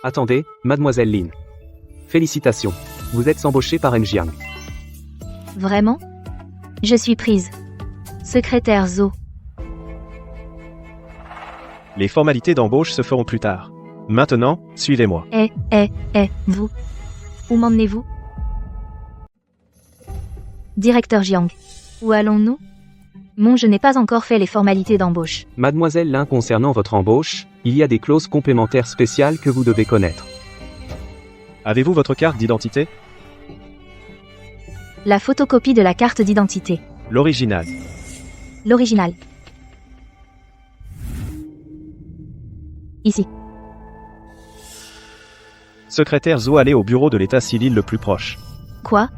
Attendez, mademoiselle Lin. Félicitations. Vous êtes embauchée par Njiang. Vraiment? Je suis prise. Secrétaire Zo. Les formalités d'embauche se feront plus tard. Maintenant, suivez-moi. Vous. Où m'emmenez-vous? Directeur Jiang. Où allons-nous? Je n'ai pas encore fait les formalités d'embauche. Mademoiselle Lin, concernant votre embauche, il y a des clauses complémentaires spéciales que vous devez connaître. Avez-vous votre carte d'identité? La photocopie de la carte d'identité. L'original. L'original. Ici. Secrétaire Zo, allez au bureau de l'état civil le plus proche. Quoi?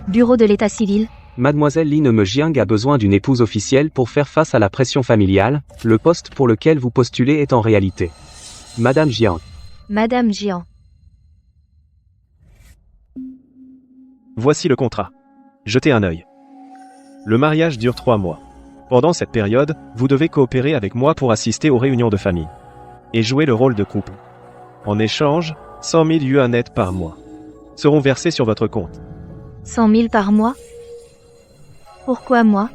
Bureau de l'état civil? Mademoiselle Lin Jiang a besoin d'une épouse officielle pour faire face à la pression familiale. Le poste pour lequel vous postulez est en réalité Madame Jiang. Madame Jiang. Voici le contrat. Jetez un œil. Le mariage dure 3 mois. Pendant cette période, vous devez coopérer avec moi pour assister aux réunions de famille et jouer le rôle de couple. En échange, 100 000 yuan nets par mois seront versés sur votre compte. 100 000 par mois? Pourquoi moi?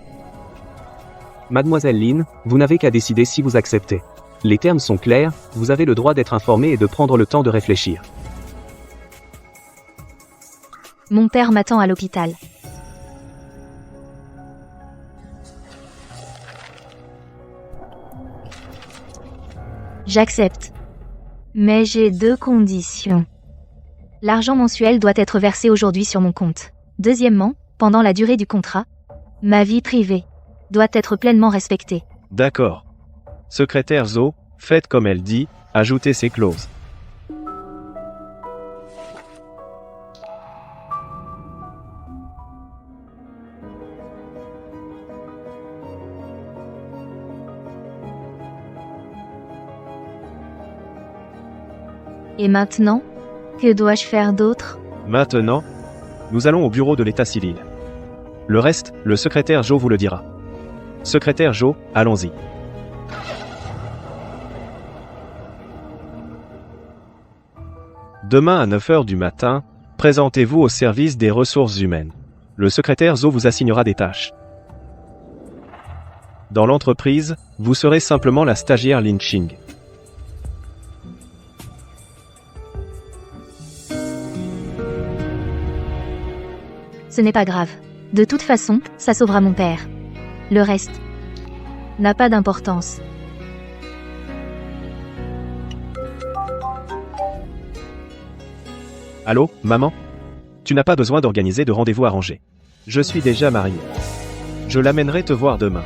Mademoiselle Lin, vous n'avez qu'à décider si vous acceptez. Les termes sont clairs, vous avez le droit d'être informé et de prendre le temps de réfléchir. Mon père m'attend à l'hôpital. J'accepte. Mais j'ai 2 conditions. L'argent mensuel doit être versé aujourd'hui sur mon compte. Deuxièmement, pendant la durée du contrat, ma vie privée doit être pleinement respectée. D'accord. Secrétaire Zo, faites comme elle dit, ajoutez ces clauses. Et maintenant, que dois-je faire d'autre? Maintenant, nous allons au bureau de l'état civil. Le reste, le secrétaire Jo vous le dira. Secrétaire Jo, allons-y. Demain à 9h du matin, présentez-vous au service des ressources humaines. Le secrétaire Zo vous assignera des tâches. Dans l'entreprise, vous serez simplement la stagiaire Lin Qing. Ce n'est pas grave. De toute façon, ça sauvera mon père. Le reste n'a pas d'importance. Allô, maman? Tu n'as pas besoin d'organiser de rendez-vous arrangé. Je suis déjà marié. Je l'amènerai te voir demain.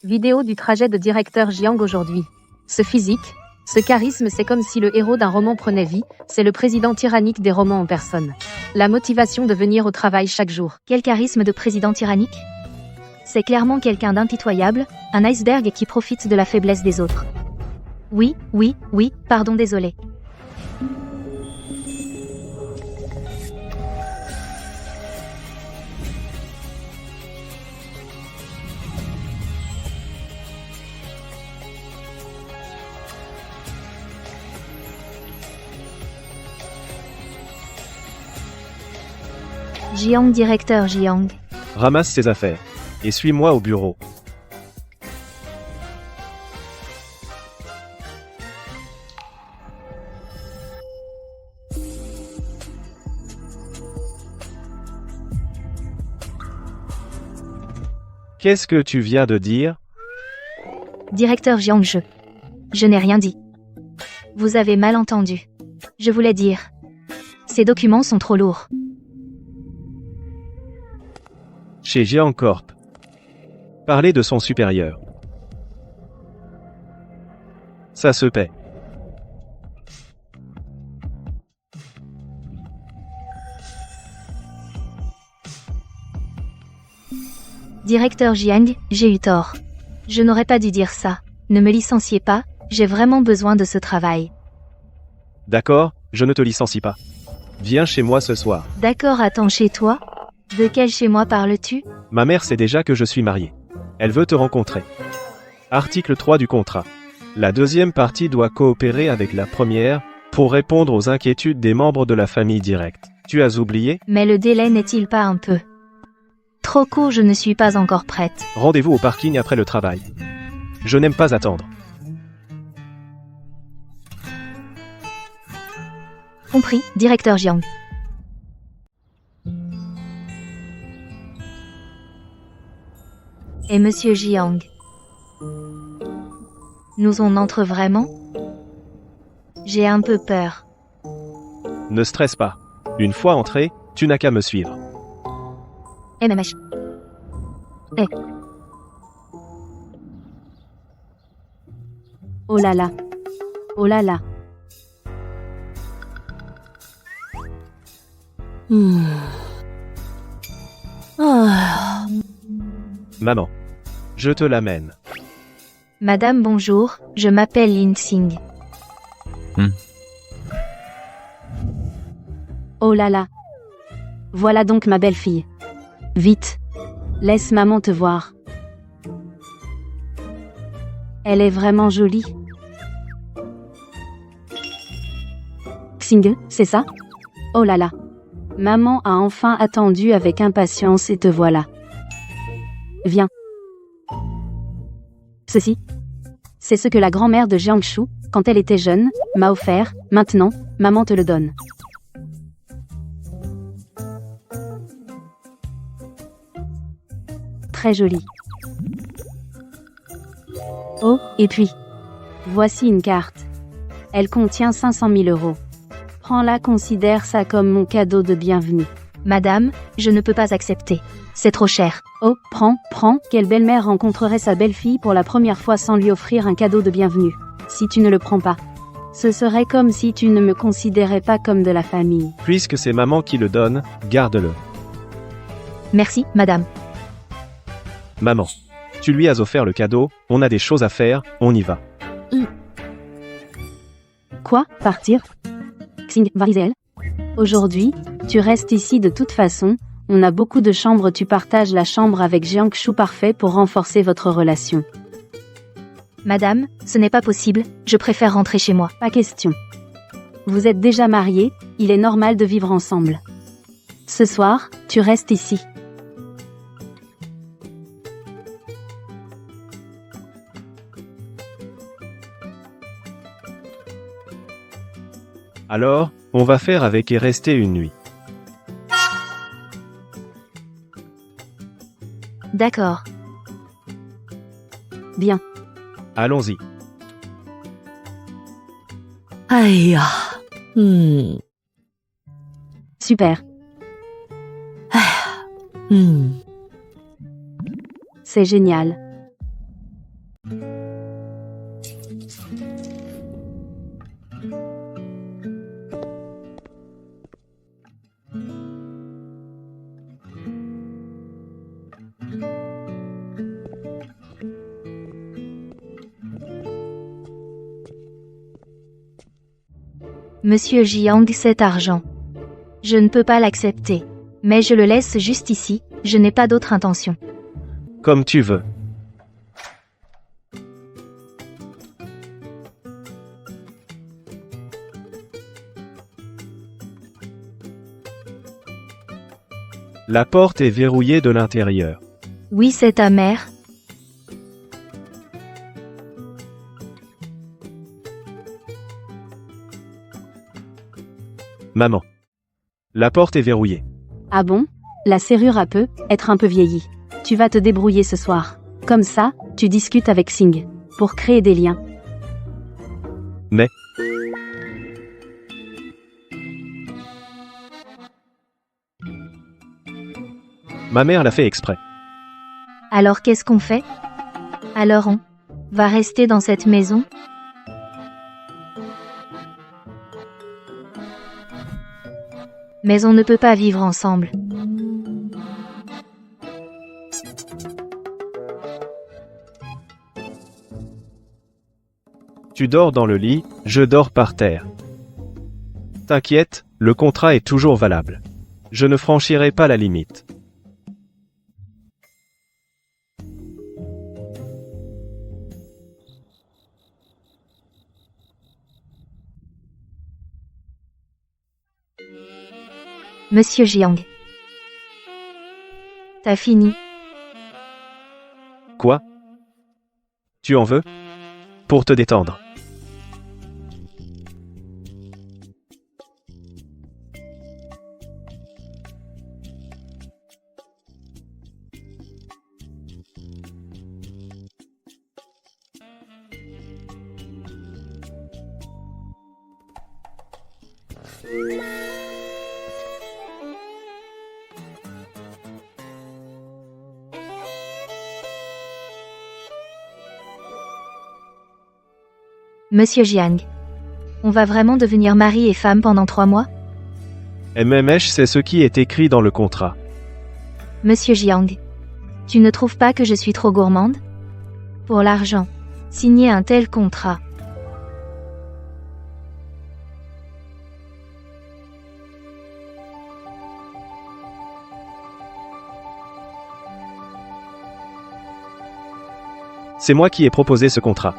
Vidéo du trajet de directeur Jiang aujourd'hui. Ce physique, ce charisme, c'est comme si le héros d'un roman prenait vie, c'est le président tyrannique des romans en personne. La motivation de venir au travail chaque jour. Quel charisme de président tyrannique? C'est clairement quelqu'un d'impitoyable, un iceberg qui profite de la faiblesse des autres. Oui, pardon, désolé. Jiang, directeur Jiang. Ramasse ses affaires et suis-moi au bureau. Qu'est-ce que tu viens de dire? Directeur Jiang, je n'ai rien dit. Vous avez mal entendu. Je voulais dire. Ces documents sont trop lourds. Chez Jiang Corp. Parler de son supérieur. Ça se paie. Directeur Jiang, j'ai eu tort. Je n'aurais pas dû dire ça. Ne me licenciez pas, j'ai vraiment besoin de ce travail. D'accord, je ne te licencie pas. Viens chez moi ce soir. D'accord, attends, chez toi? De quel chez moi parles-tu? Ma mère sait déjà que je suis marié. Elle veut te rencontrer. Article 3 du contrat. La deuxième partie doit coopérer avec la première, pour répondre aux inquiétudes des membres de la famille directe. Tu as oublié? Mais le délai n'est-il pas un peu trop court? Je ne suis pas encore prête. Rendez-vous au parking après le travail. Je n'aime pas attendre. Compris, directeur Jiang. Et monsieur Jiang, nous on entre vraiment? J'ai un peu peur. Ne stresse pas. Une fois entré, tu n'as qu'à me suivre. MMH. Eh. Oh là là. Oh là là. Maman. Je te l'amène. Madame bonjour, je m'appelle Lin Xing. Oh là là. Voilà donc ma belle-fille. Vite. Laisse maman te voir. Elle est vraiment jolie. Xing, c'est ça? Oh là là. Maman a enfin attendu avec impatience et te voilà. Viens. Ceci, c'est ce que la grand-mère de Jiangshu, quand elle était jeune, m'a offert. Maintenant, maman te le donne. Très joli. Oh, et puis, voici une carte. Elle contient 500 000 €. Prends-la, considère ça comme mon cadeau de bienvenue. Madame, je ne peux pas accepter. C'est trop cher. Oh, prends. Quelle belle-mère rencontrerait sa belle-fille pour la première fois sans lui offrir un cadeau de bienvenue? Si tu ne le prends pas, ce serait comme si tu ne me considérais pas comme de la famille. Puisque c'est maman qui le donne, garde-le. Merci, madame. Maman. Tu lui as offert le cadeau, on a des choses à faire, on y va. Quoi? Partir? Xing, Varizel? Aujourd'hui, tu restes ici de toute façon, on a beaucoup de chambres, tu partages la chambre avec Jiangshu, parfait pour renforcer votre relation. Madame, ce n'est pas possible, je préfère rentrer chez moi. Pas question. Vous êtes déjà mariés, il est normal de vivre ensemble. Ce soir, tu restes ici. Alors, on va faire avec et rester une nuit. D'accord. Bien. Allons-y. 哎呀，Super. 嗯， C'est génial. Monsieur Jiang, cet argent. Je ne peux pas l'accepter. Mais je le laisse juste ici, je n'ai pas d'autre intention. Comme tu veux. La porte est verrouillée de l'intérieur. Oui, c'est ta mère. Maman. La porte est verrouillée. Ah bon? La serrure a peut être un peu vieillie. Tu vas te débrouiller ce soir. Comme ça, tu discutes avec Xing. Pour créer des liens. Mais. Ma mère l'a fait exprès. Alors qu'est-ce qu'on fait? Alors on va rester dans cette maison? Mais on ne peut pas vivre ensemble. Tu dors dans le lit, je dors par terre. T'inquiète, le contrat est toujours valable. Je ne franchirai pas la limite. Monsieur Jiang. T'as fini. Quoi? Tu en veux? Pour te détendre. Monsieur Jiang. On va vraiment devenir mari et femme pendant 3 mois? MMH, c'est ce qui est écrit dans le contrat. Monsieur Jiang. Tu ne trouves pas que je suis trop gourmande? Pour l'argent. Signer un tel contrat. C'est moi qui ai proposé ce contrat.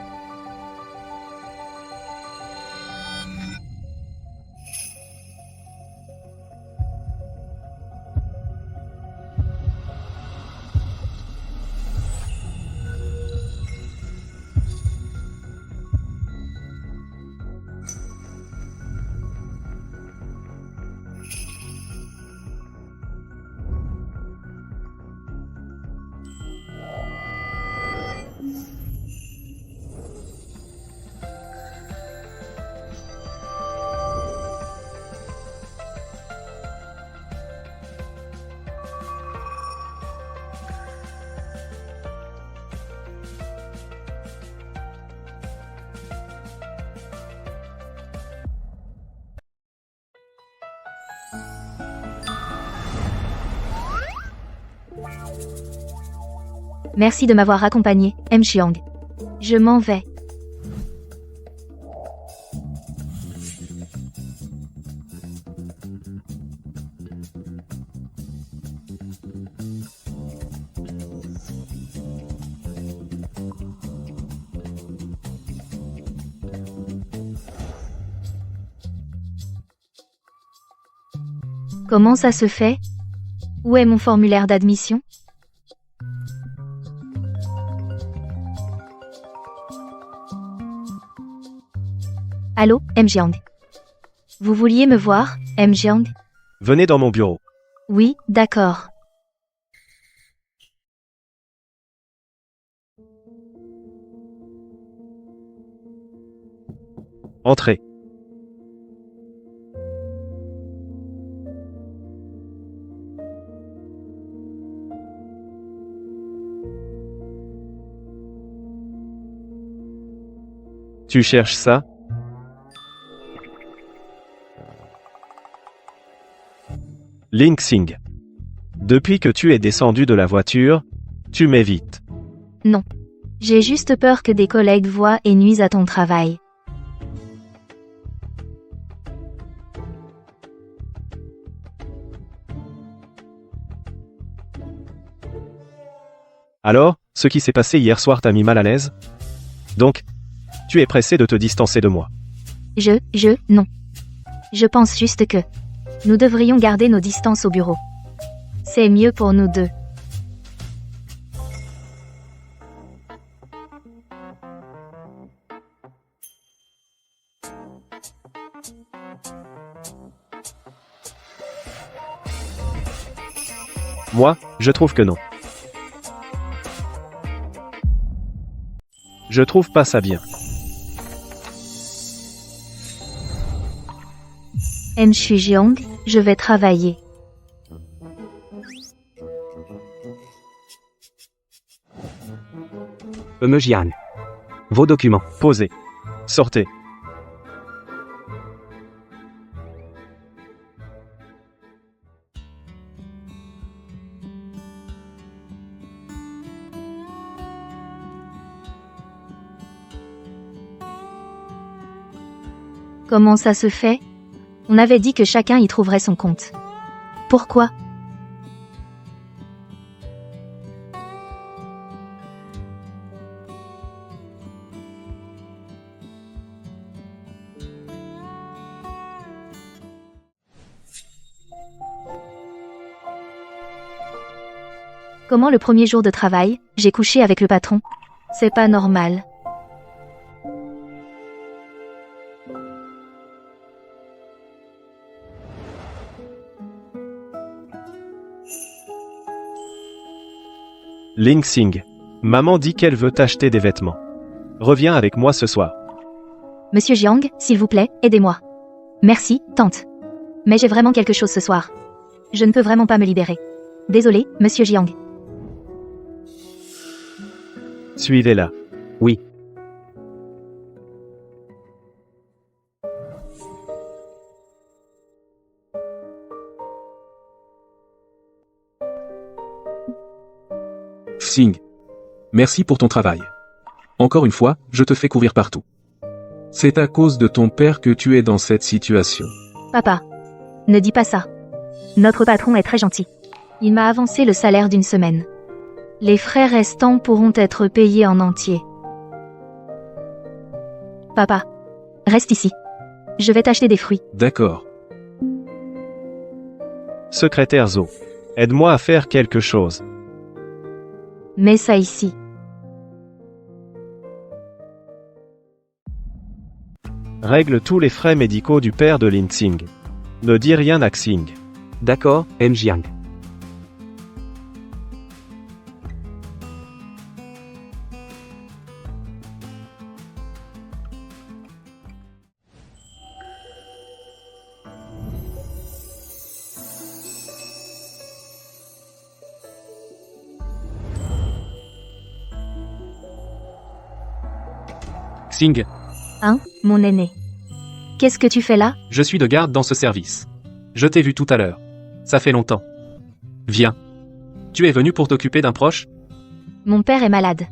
Merci de m'avoir accompagné, M. Jiang. Je m'en vais. Comment ça se fait? Où est mon formulaire d'admission? Allô, M. Jiang. Vous vouliez me voir, M. Jiang? Venez dans mon bureau. Oui, d'accord. Entrez. Tu cherches ça? Ling Xing. Depuis que tu es descendu de la voiture, tu m'évites. Non. J'ai juste peur que des collègues voient et nuisent à ton travail. Alors, ce qui s'est passé hier soir t'a mis mal à l'aise? Donc, tu es pressé de te distancer de moi. Non. Je pense juste que nous devrions garder nos distances au bureau. C'est mieux pour nous deux. Moi, je trouve que non. Je trouve pas ça bien. M. Jiang, je vais travailler. Me Jiang. Vos documents. Posez. Sortez. Comment ça se fait? On avait dit que chacun y trouverait son compte. Pourquoi? Comment le premier jour de travail, j'ai couché avec le patron? C'est pas normal. Ling Xing. Maman dit qu'elle veut t'acheter des vêtements. Reviens avec moi ce soir. Monsieur Jiang, s'il vous plaît, aidez-moi. Merci, tante. Mais j'ai vraiment quelque chose ce soir. Je ne peux vraiment pas me libérer. Désolé, monsieur Jiang. Suivez-la. Oui. Xing. Merci pour ton travail. Encore une fois, je te fais courir partout. C'est à cause de ton père que tu es dans cette situation. Papa. Ne dis pas ça. Notre patron est très gentil. Il m'a avancé le salaire d'une semaine. Les frais restants pourront être payés en entier. Papa. Reste ici. Je vais t'acheter des fruits. D'accord. Secrétaire Zhou. Aide-moi à faire quelque chose. Mets ça ici. Règle tous les frais médicaux du père de Lin Xing. Ne dis rien à Xing. D'accord, M. Jiang. Xing, Hein, mon aîné. Qu'est-ce que tu fais là? je suis de garde dans ce service. Je t'ai vu tout à l'heure. Ça fait longtemps. Viens. Tu es venu pour t'occuper d'un proche? Mon père est malade.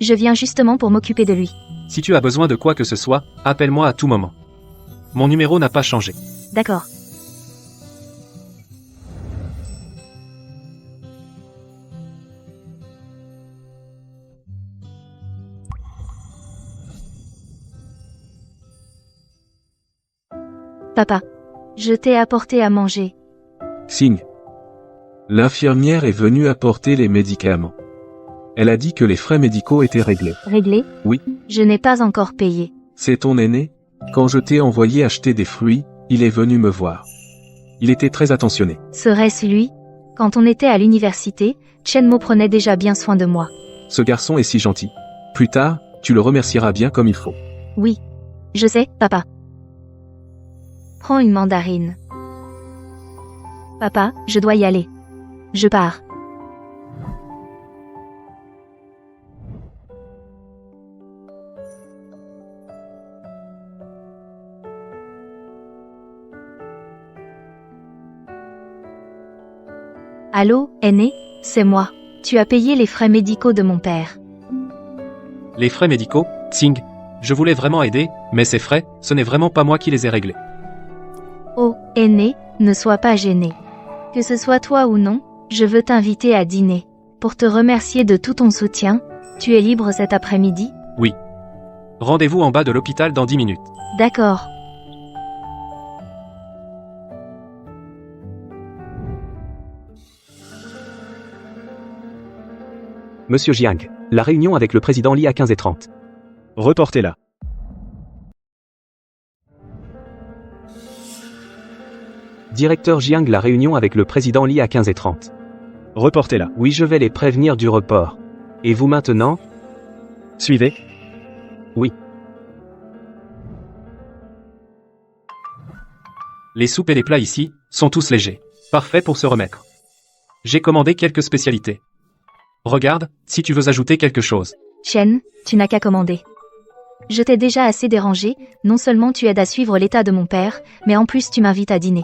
Je viens justement pour m'occuper de lui. Si tu as besoin de quoi que ce soit, appelle-moi à tout moment. Mon numéro n'a pas changé. D'accord. Papa, je t'ai apporté à manger. Xing. L'infirmière est venue apporter les médicaments. Elle a dit que les frais médicaux étaient réglés. Réglé? Oui. Je n'ai pas encore payé. C'est ton aîné? Quand je t'ai envoyé acheter des fruits, il est venu me voir. Il était très attentionné. Serait-ce lui? Quand on était à l'université, Chen Mo prenait déjà bien soin de moi. Ce garçon est si gentil. Plus tard, tu le remercieras bien comme il faut. Oui. Je sais, papa. Prends une mandarine. Papa, je dois y aller. Je pars. Allô, aîné, c'est moi. Tu as payé les frais médicaux de mon père. Les frais médicaux, Xing, je voulais vraiment aider, mais ces frais, ce n'est vraiment pas moi qui les ai réglés. Oh, aîné, ne sois pas gêné. Que ce soit toi ou non, je veux t'inviter à dîner. Pour te remercier de tout ton soutien, tu es libre cet après-midi? Oui. Rendez-vous en bas de l'hôpital dans 10 minutes. D'accord. Monsieur Jiang, la réunion avec le président Li à 15h30. Reportez-la. Directeur Jiang, la réunion avec le président Li à 15h30. Reportez-la. Oui, je vais les prévenir du report. Et vous maintenant? Suivez. Oui. Les soupes et les plats ici sont tous légers. Parfait pour se remettre. J'ai commandé quelques spécialités. Regarde, si tu veux ajouter quelque chose. Chen, tu n'as qu'à commander. Je t'ai déjà assez dérangé, non seulement tu aides à suivre l'état de mon père, mais en plus tu m'invites à dîner.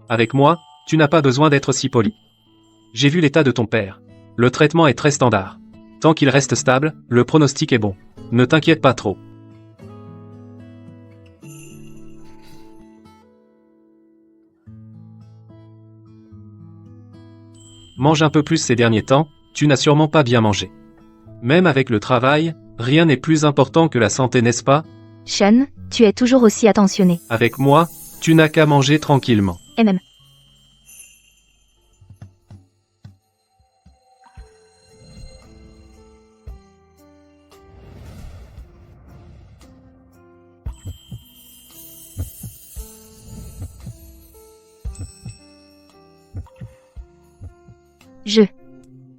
Avec moi, tu n'as pas besoin d'être si poli. J'ai vu l'état de ton père. Le traitement est très standard. Tant qu'il reste stable, le pronostic est bon. Ne t'inquiète pas trop. Mange un peu plus ces derniers temps, tu n'as sûrement pas bien mangé. Même avec le travail, rien n'est plus important que la santé, n'est-ce pas? Chen, tu es toujours aussi attentionné. Avec moi, tu n'as qu'à manger tranquillement. Et même.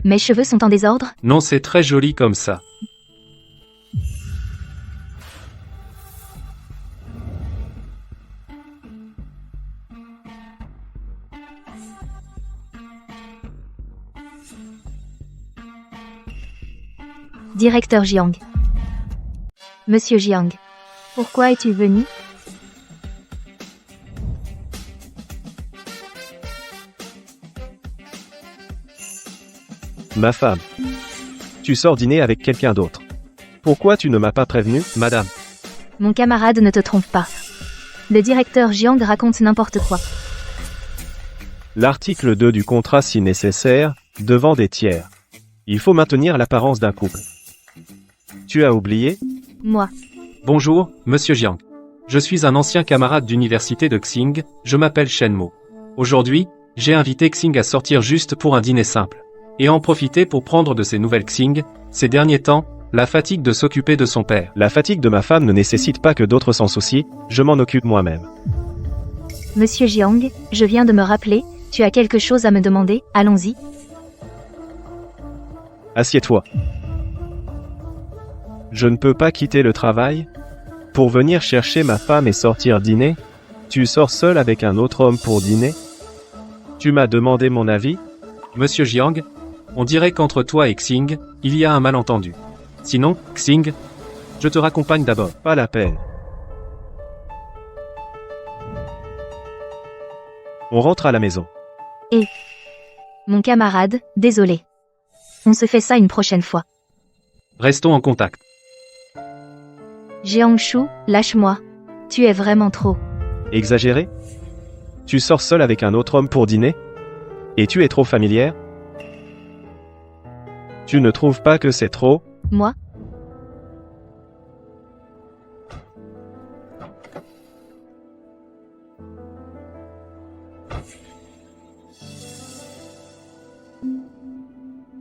Mes cheveux sont en désordre? Non, c'est très joli comme ça. Directeur Jiang. Monsieur Jiang. Pourquoi es-tu venu? Ma femme. Tu sors dîner avec quelqu'un d'autre. Pourquoi tu ne m'as pas prévenu, madame? Mon camarade ne te trompe pas. Le directeur Jiang raconte n'importe quoi. L'article 2 du contrat si nécessaire, devant des tiers. Il faut maintenir l'apparence d'un couple. Tu as oublié? Moi. Bonjour, monsieur Jiang. Je suis un ancien camarade d'université de Xing, je m'appelle Shen Mo. Aujourd'hui, j'ai invité Xing à sortir juste pour un dîner simple. Et en profiter pour prendre de ses nouvelles Xing, ces derniers temps, la fatigue de s'occuper de son père. La fatigue de ma femme ne nécessite pas que d'autres s'en soucient, je m'en occupe moi-même. Monsieur Jiang, je viens de me rappeler, tu as quelque chose à me demander, allons-y. Assieds-toi. Je ne peux pas quitter le travail pour venir chercher ma femme et sortir dîner. Tu sors seul avec un autre homme pour dîner? Tu m'as demandé mon avis? Monsieur Jiang, on dirait qu'entre toi et Xing, il y a un malentendu. Sinon, Xing, je te raccompagne d'abord. Pas la peine. On rentre à la maison. Mon camarade, désolé. On se fait ça une prochaine fois. Restons en contact. Jiangshu, lâche-moi. Tu es vraiment trop. Exagéré? Tu sors seul avec un autre homme pour dîner? Et tu es trop familière? Tu ne trouves pas que c'est trop? Moi?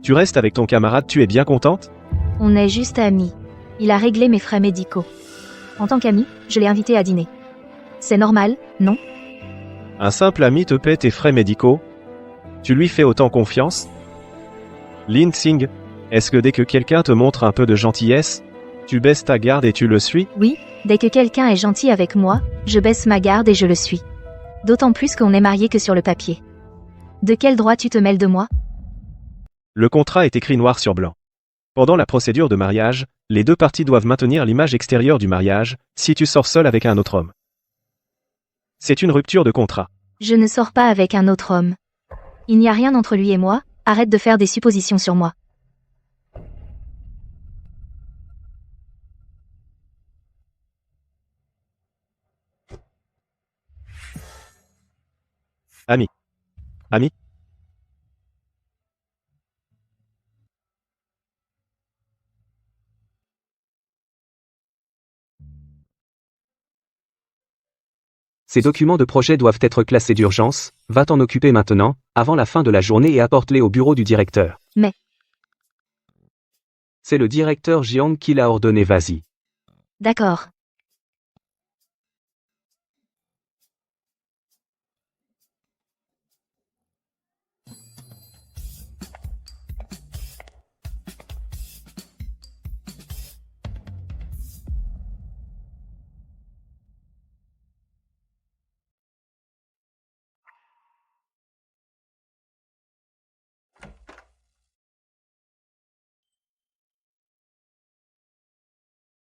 Tu restes avec ton camarade, tu es bien contente? On est juste amis. Il a réglé mes frais médicaux. En tant qu'ami, je l'ai invité à dîner. C'est normal, non? Un simple ami te paie tes frais médicaux? Tu lui fais autant confiance? Lin Xing, est-ce que dès que quelqu'un te montre un peu de gentillesse, tu baisses ta garde et tu le suis? Oui, dès que quelqu'un est gentil avec moi, je baisse ma garde et je le suis. D'autant plus qu'on est mariés que sur le papier. De quel droit tu te mêles de moi? Le contrat est écrit noir sur blanc. Pendant la procédure de mariage, les deux parties doivent maintenir l'image extérieure du mariage, si tu sors seul avec un autre homme. C'est une rupture de contrat. Je ne sors pas avec un autre homme. Il n'y a rien entre lui et moi, arrête de faire des suppositions sur moi. Ami. Ami? Ces documents de projet doivent être classés d'urgence, va t'en occuper maintenant, avant la fin de la journée et apporte-les au bureau du directeur. Mais. C'est le directeur Jiang qui l'a ordonné, vas-y. D'accord.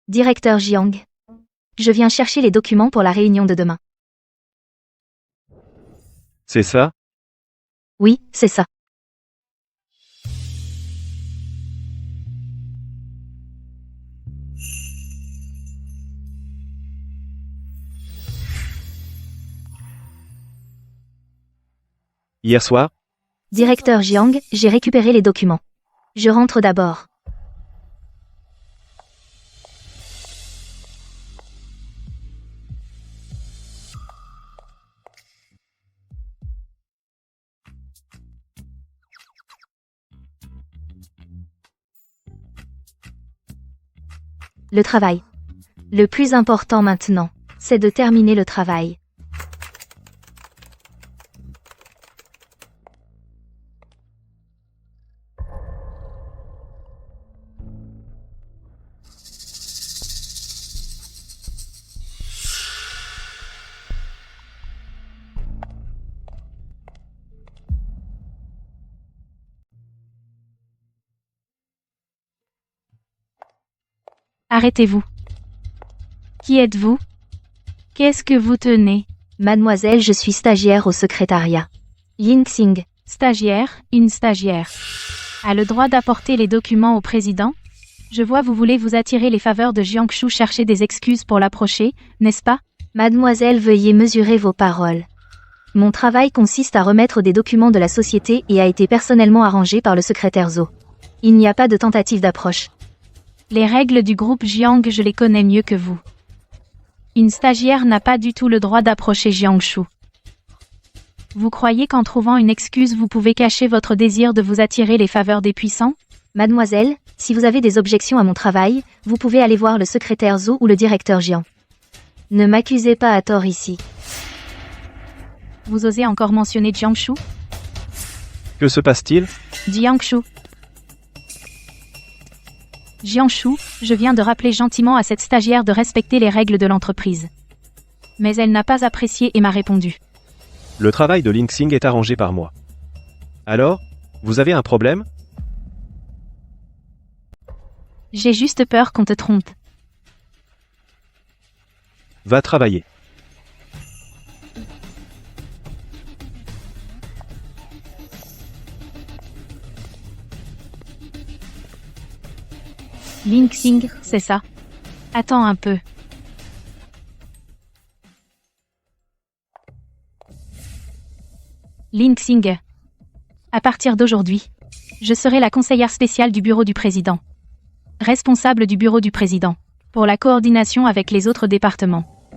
Directeur Jiang. Je viens chercher les documents pour la réunion de demain. C'est ça? Oui, c'est ça. Hier soir? Directeur Jiang, j'ai récupéré les documents. Je rentre d'abord. Le travail. Le plus important maintenant, c'est de terminer le travail. Arrêtez-vous. Qui êtes-vous? Qu'est-ce que vous tenez? Mademoiselle, je suis stagiaire au secrétariat. Yin Xing. Stagiaire, une stagiaire. A le droit d'apporter les documents au président? Je vois vous voulez vous attirer les faveurs de Jiangshu, chercher des excuses pour l'approcher, n'est-ce pas? Mademoiselle, veuillez mesurer vos paroles. Mon travail consiste à remettre des documents de la société et a été personnellement arrangé par le secrétaire Zhou. Il n'y a pas de tentative d'approche. Les règles du groupe Jiang, je les connais mieux que vous. Une stagiaire n'a pas du tout le droit d'approcher Jiangshu. Vous croyez qu'en trouvant une excuse vous pouvez cacher votre désir de vous attirer les faveurs des puissants? Mademoiselle, si vous avez des objections à mon travail, vous pouvez aller voir le secrétaire Zhou ou le directeur Jiang. Ne m'accusez pas à tort ici. Vous osez encore mentionner Jiangshu? Que se passe-t-il? Jiangshu. Jiangshu, je viens de rappeler gentiment à cette stagiaire de respecter les règles de l'entreprise. Mais elle n'a pas apprécié et m'a répondu. Le travail de Ling Xing est arrangé par moi. Alors, vous avez un problème? J'ai juste peur qu'on te trompe. Va travailler. Ling Xing, c'est ça. Attends un peu. Ling Xing. À partir d'aujourd'hui, je serai la conseillère spéciale du bureau du président. Responsable du bureau du président, pour la coordination avec les autres départements.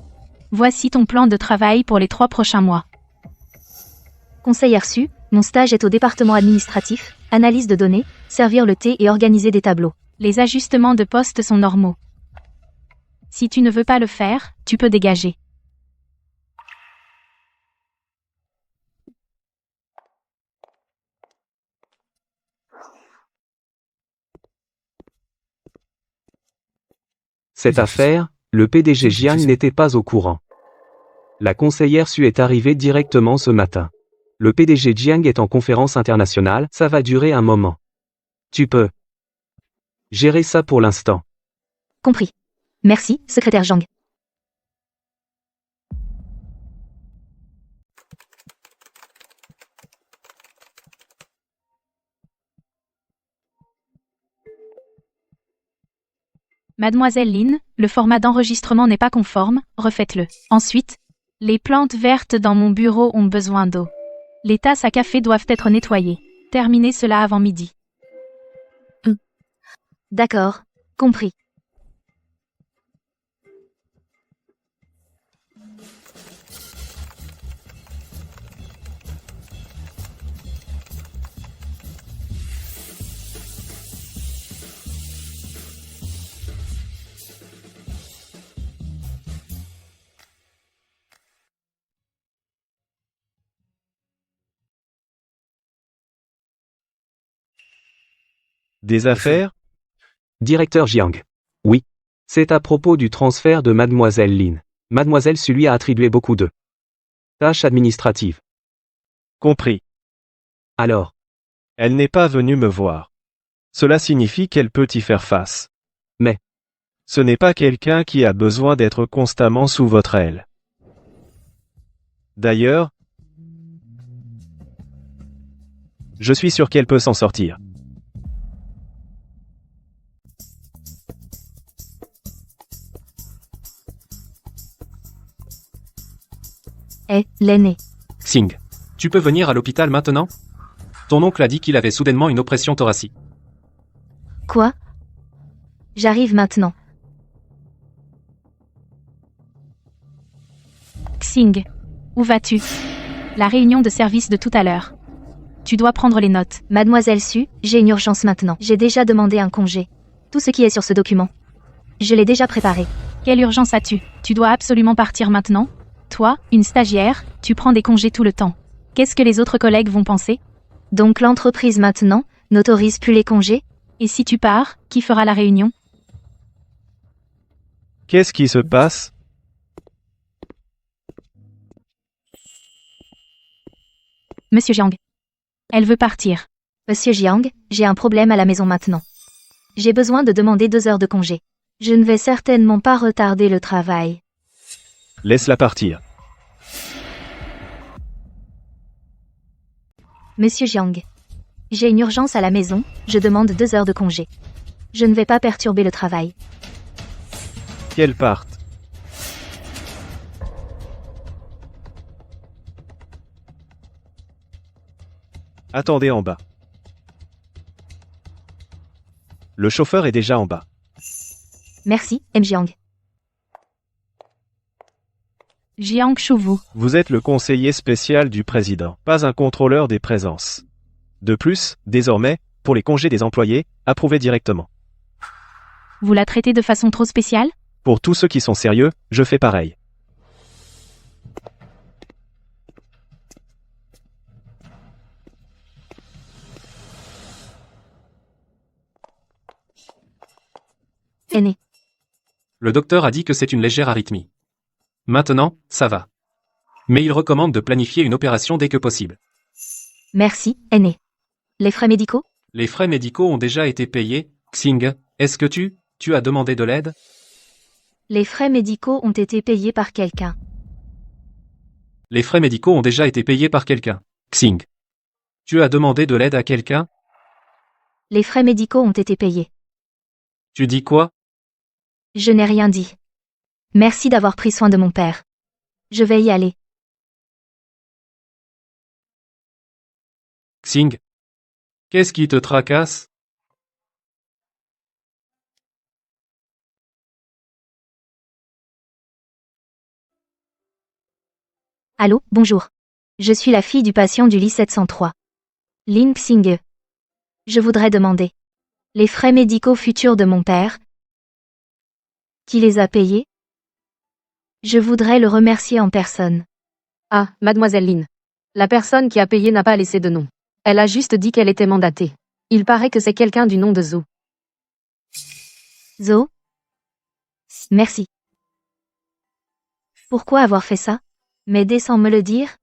Voici ton plan de travail pour les 3 prochains mois. Conseillère Su, mon stage est au département administratif, analyse de données, servir le thé et organiser des tableaux. Les ajustements de poste sont normaux. Si tu ne veux pas le faire, tu peux dégager. Cette affaire, le PDG Jiang n'était pas au courant. La conseillère Su est arrivée directement ce matin. Le PDG Jiang est en conférence internationale, ça va durer un moment. Tu peux gérer ça pour l'instant. Compris. Merci, secrétaire Zhang. Mademoiselle Lin, le format d'enregistrement n'est pas conforme, refaites-le. Ensuite, les plantes vertes dans mon bureau ont besoin d'eau. Les tasses à café doivent être nettoyées. Terminez cela avant midi. D'accord, compris. Des affaires? Directeur Jiang. Oui. C'est à propos du transfert de Mademoiselle Lin. Mademoiselle Su lui a attribué beaucoup de tâches administratives. Compris. Alors, Elle n'est pas venue me voir. Cela signifie qu'elle peut y faire face. Mais ce n'est pas quelqu'un qui a besoin d'être constamment sous votre aile. D'ailleurs, je suis sûr qu'elle peut s'en sortir. L'aîné. Xing, tu peux venir à l'hôpital maintenant? Ton oncle a dit qu'il avait soudainement une oppression thoracique. Quoi? J'arrive maintenant. Xing, où vas-tu? La réunion de service de tout à l'heure. Tu dois prendre les notes. Mademoiselle Su, j'ai une urgence maintenant. J'ai déjà demandé un congé. Tout ce qui est sur ce document. Je l'ai déjà préparé. Quelle urgence as-tu? Tu dois absolument partir maintenant? Toi, une stagiaire, tu prends des congés tout le temps. Qu'est-ce que les autres collègues vont penser? Donc l'entreprise maintenant n'autorise plus les congés? Et si tu pars, qui fera la réunion? Qu'est-ce qui se passe? Monsieur Jiang. Elle veut partir. Monsieur Jiang, j'ai un problème à la maison maintenant. J'ai besoin de demander 2 heures de congé. Je ne vais certainement pas retarder le travail. Laisse-la partir. Monsieur Jiang. J'ai une urgence à la maison, je demande 2 heures de congé. Je ne vais pas perturber le travail. Qu'elle parte. Attendez en bas. Le chauffeur est déjà en bas. Merci, M. Jiang. Jiang Shuvu. Vous êtes le conseiller spécial du président, pas un contrôleur des présences. De plus, désormais, pour les congés des employés, approuvez directement. Vous la traitez de façon trop spéciale? Pour tous ceux qui sont sérieux, je fais pareil. Aîné. Le docteur a dit que c'est une légère arythmie. Maintenant, ça va. Mais il recommande de planifier une opération dès que possible. Merci, aîné. Les frais médicaux? Les frais médicaux ont déjà été payés. Xing, est-ce que tu as demandé de l'aide? Les frais médicaux ont été payés par quelqu'un. Les frais médicaux ont déjà été payés par quelqu'un. Xing. Tu as demandé de l'aide à quelqu'un? Les frais médicaux ont été payés. Tu dis quoi? Je n'ai rien dit. Merci d'avoir pris soin de mon père. Je vais y aller. Xing. Qu'est-ce qui te tracasse? Allô, bonjour. Je suis la fille du patient du lit 703. Lin Xing. Je voudrais demander les frais médicaux futurs de mon père. Qui les a payés? Je voudrais le remercier en personne. Ah, mademoiselle Lin. La personne qui a payé n'a pas laissé de nom. Elle a juste dit qu'elle était mandatée. Il paraît que c'est quelqu'un du nom de Zhou. Zo? Merci. Pourquoi avoir fait ça? M'aider sans me le dire?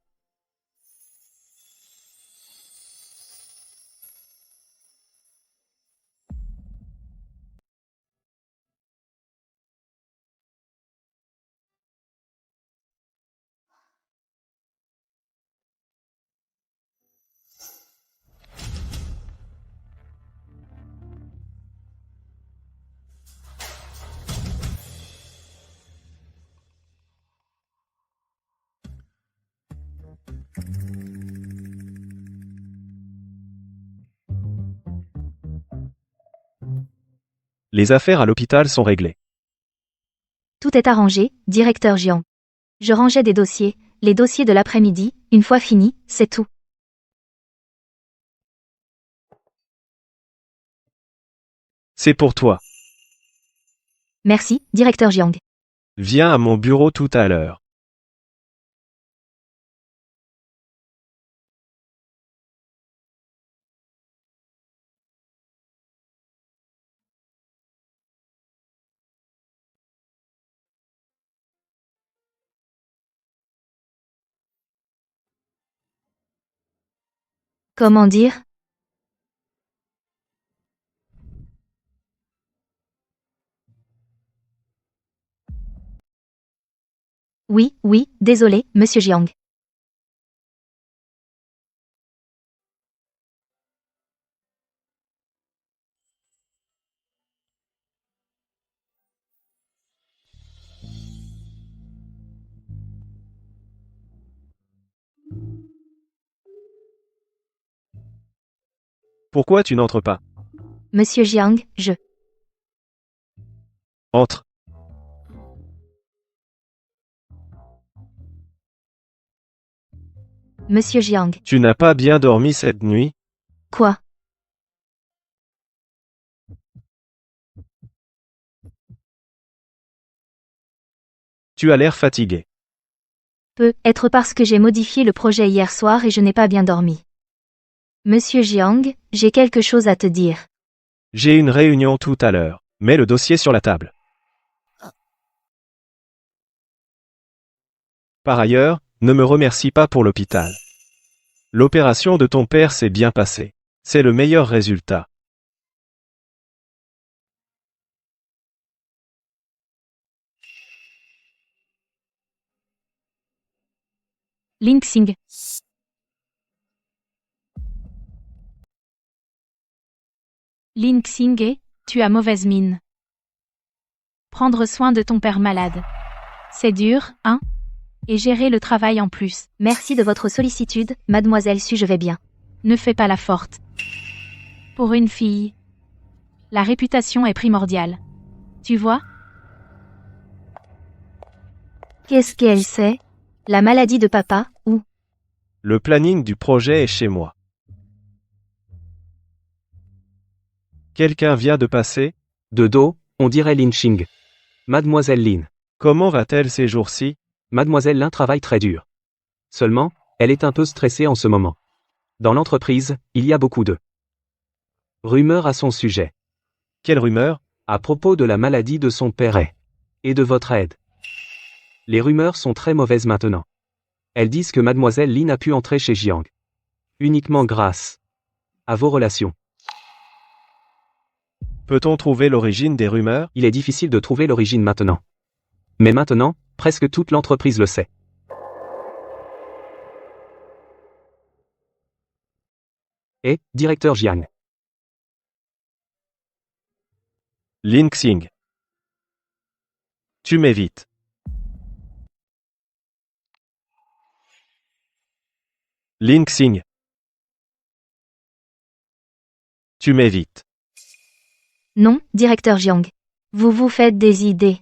Les affaires à l'hôpital sont réglées. Tout est arrangé, directeur Jiang. Je rangeais des dossiers, les dossiers de l'après-midi, une fois fini, c'est tout. C'est pour toi. Merci, directeur Jiang. Viens à mon bureau tout à l'heure. Comment dire? Oui, oui, désolé, monsieur Jiang. Pourquoi tu n'entres pas? Monsieur Jiang, je. Entre. Monsieur Jiang. Tu n'as pas bien dormi cette nuit? Quoi? Tu as l'air fatigué. Peut être parce que j'ai modifié le projet hier soir et je n'ai pas bien dormi. Monsieur Jiang, j'ai quelque chose à te dire. J'ai une réunion tout à l'heure. Mets le dossier sur la table. Par ailleurs, ne me remercie pas pour l'hôpital. L'opération de ton père s'est bien passée. C'est le meilleur résultat. Lin Xing. Lin Xing, tu as mauvaise mine. Prendre soin de ton père malade. C'est dur, hein? Et gérer le travail en plus. Merci de votre sollicitude, mademoiselle Su, je vais bien. Ne fais pas la forte. Pour une fille, la réputation est primordiale. Tu vois? Qu'est-ce qu'elle sait? La maladie de papa, ou? Le planning du projet est chez moi. Quelqu'un vient de passer? De dos, on dirait Lin Xing. Mademoiselle Lin. Comment va-t-elle ces jours-ci? Mademoiselle Lin travaille très dur. Seulement, elle est un peu stressée en ce moment. Dans l'entreprise, il y a beaucoup de rumeurs à son sujet. Quelle rumeur? À propos de la maladie de son père et de votre aide. Les rumeurs sont très mauvaises maintenant. Elles disent que mademoiselle Lin a pu entrer chez Jiang. Uniquement grâce à vos relations. Peut-on trouver l'origine des rumeurs? Il est difficile de trouver l'origine maintenant. Mais maintenant, presque toute l'entreprise le sait. Et, directeur Jiang. Lin Xing. Tu m'évites. Lin Xing. Tu m'évites. Non, directeur Jiang. Vous vous faites des idées.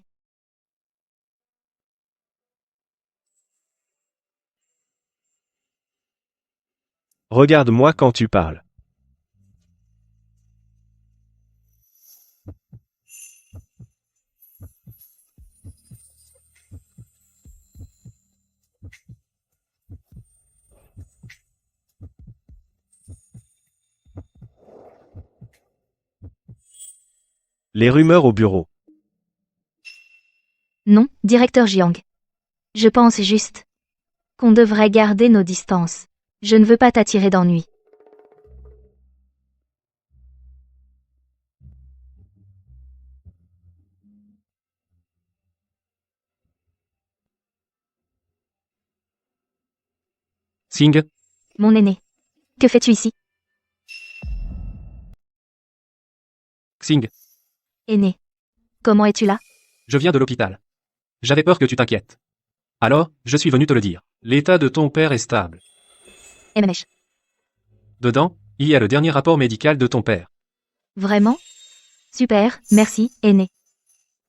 Regarde-moi quand tu parles. Les rumeurs au bureau. Non, directeur Jiang. Je pense juste qu'on devrait garder nos distances. Je ne veux pas t'attirer d'ennui. Xing, Mon aîné. Que fais-tu ici? Xing, Aîné. Comment es-tu là? je viens de l'hôpital. J'avais peur que tu t'inquiètes. Alors, je suis venu te le dire. L'état de ton père est stable. MNH. Dedans, il y a le dernier rapport médical de ton père. Vraiment? Super, merci, aîné.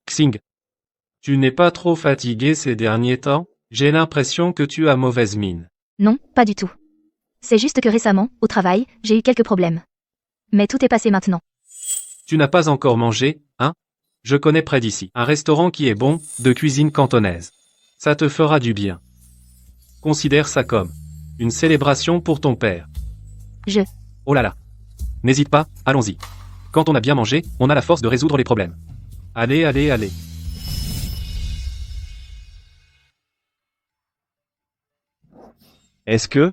Xing, tu n'es pas trop fatigué ces derniers temps? J'ai l'impression que tu as mauvaise mine. Non, pas du tout. C'est juste que récemment, au travail, j'ai eu quelques problèmes. Mais tout est passé maintenant. Tu n'as pas encore mangé, hein? Je connais près d'ici un restaurant qui est bon, de cuisine cantonaise. Ça te fera du bien. Considère ça comme une célébration pour ton père. Je. Oh là là. N'hésite pas, allons-y. Quand on a bien mangé, on a la force de résoudre les problèmes. Allez, allez, allez. Est-ce que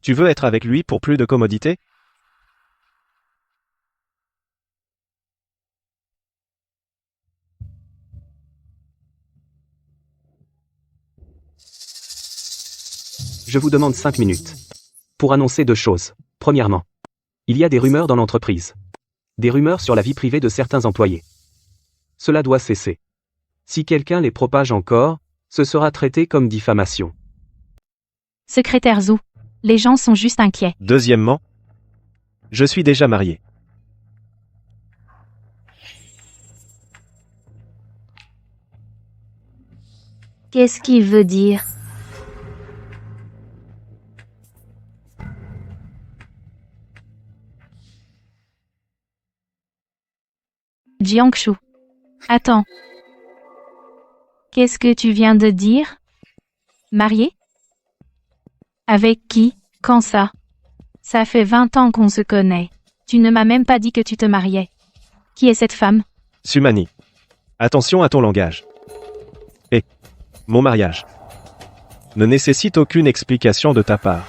tu veux être avec lui pour plus de commodité? Je vous demande 5 minutes. Pour annoncer 2 choses. Premièrement, il y a des rumeurs dans l'entreprise. Des rumeurs sur la vie privée de certains employés. Cela doit cesser. Si quelqu'un les propage encore, ce sera traité comme diffamation. Secrétaire Zhou. Les gens sont juste inquiets. Deuxièmement, je suis déjà marié. Qu'est-ce qu'il veut dire? Jiangshu. Attends. Qu'est-ce que tu viens de dire? Marié? Avec qui? Quand ça? Ça fait 20 ans qu'on se connaît. Tu ne m'as même pas dit que tu te mariais. Qui est cette femme? Sumani. Attention à ton langage. Et mon mariage ne nécessite aucune explication de ta part.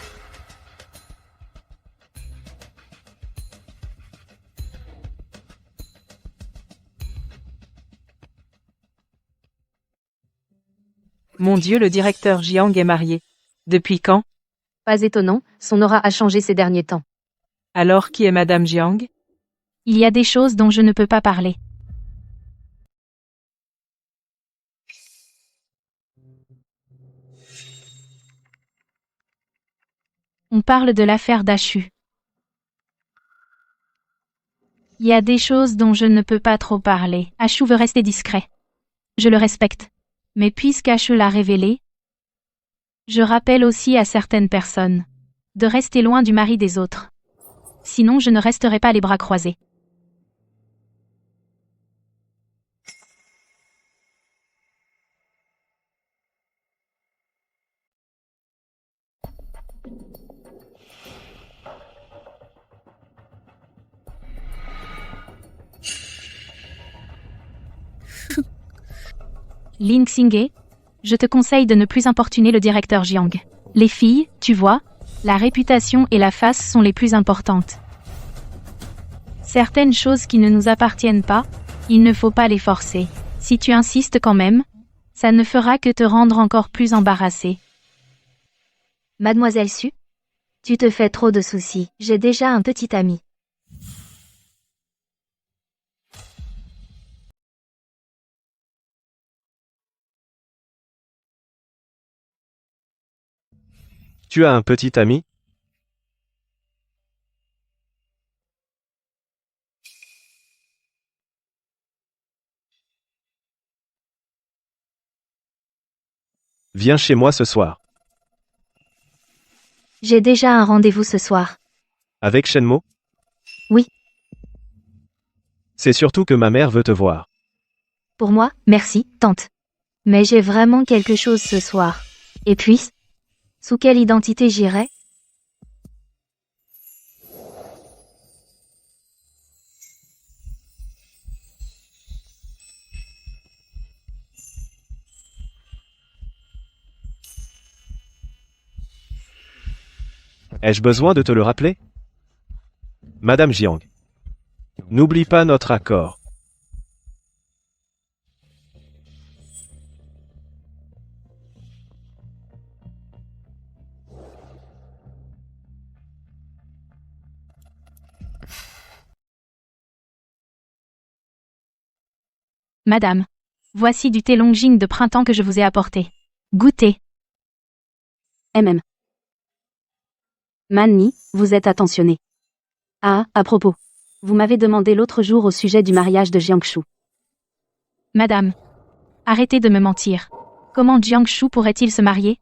Mon Dieu, le directeur Jiang est marié. Depuis quand? Pas étonnant, son aura a changé ces derniers temps. Alors qui est Madame Jiang? Il y a des choses dont je ne peux pas parler. On parle de l'affaire d'Achu. Il y a des choses dont je ne peux pas trop parler. Achu veut rester discret. Je le respecte. Mais puisque Achu l'a révélé, je rappelle aussi à certaines personnes de rester loin du mari des autres. Sinon je ne resterai pas les bras croisés. Lin Xinghe, je te conseille de ne plus importuner le directeur Jiang. Les filles, tu vois, la réputation et la face sont les plus importantes. Certaines choses qui ne nous appartiennent pas, il ne faut pas les forcer. Si tu insistes quand même, ça ne fera que te rendre encore plus embarrassé. Mademoiselle Su? Tu te fais trop de soucis, j'ai déjà un petit ami. Tu as un petit ami? Viens chez moi ce soir. J'ai déjà un rendez-vous ce soir. Avec Shenmo? Oui. C'est surtout que ma mère veut te voir. Pour moi, merci, tante. Mais j'ai vraiment quelque chose ce soir. Et puis, sous quelle identité j'irai? Ai-je besoin de te le rappeler? Madame Jiang. N'oublie pas notre accord. Madame, voici du thé Longjing de printemps que je vous ai apporté. Goûtez. Manny, vous êtes attentionné. Ah, à propos. Vous m'avez demandé l'autre jour au sujet du mariage de Jiangshu. Madame, arrêtez de me mentir. Comment Jiangshu pourrait-il se marier?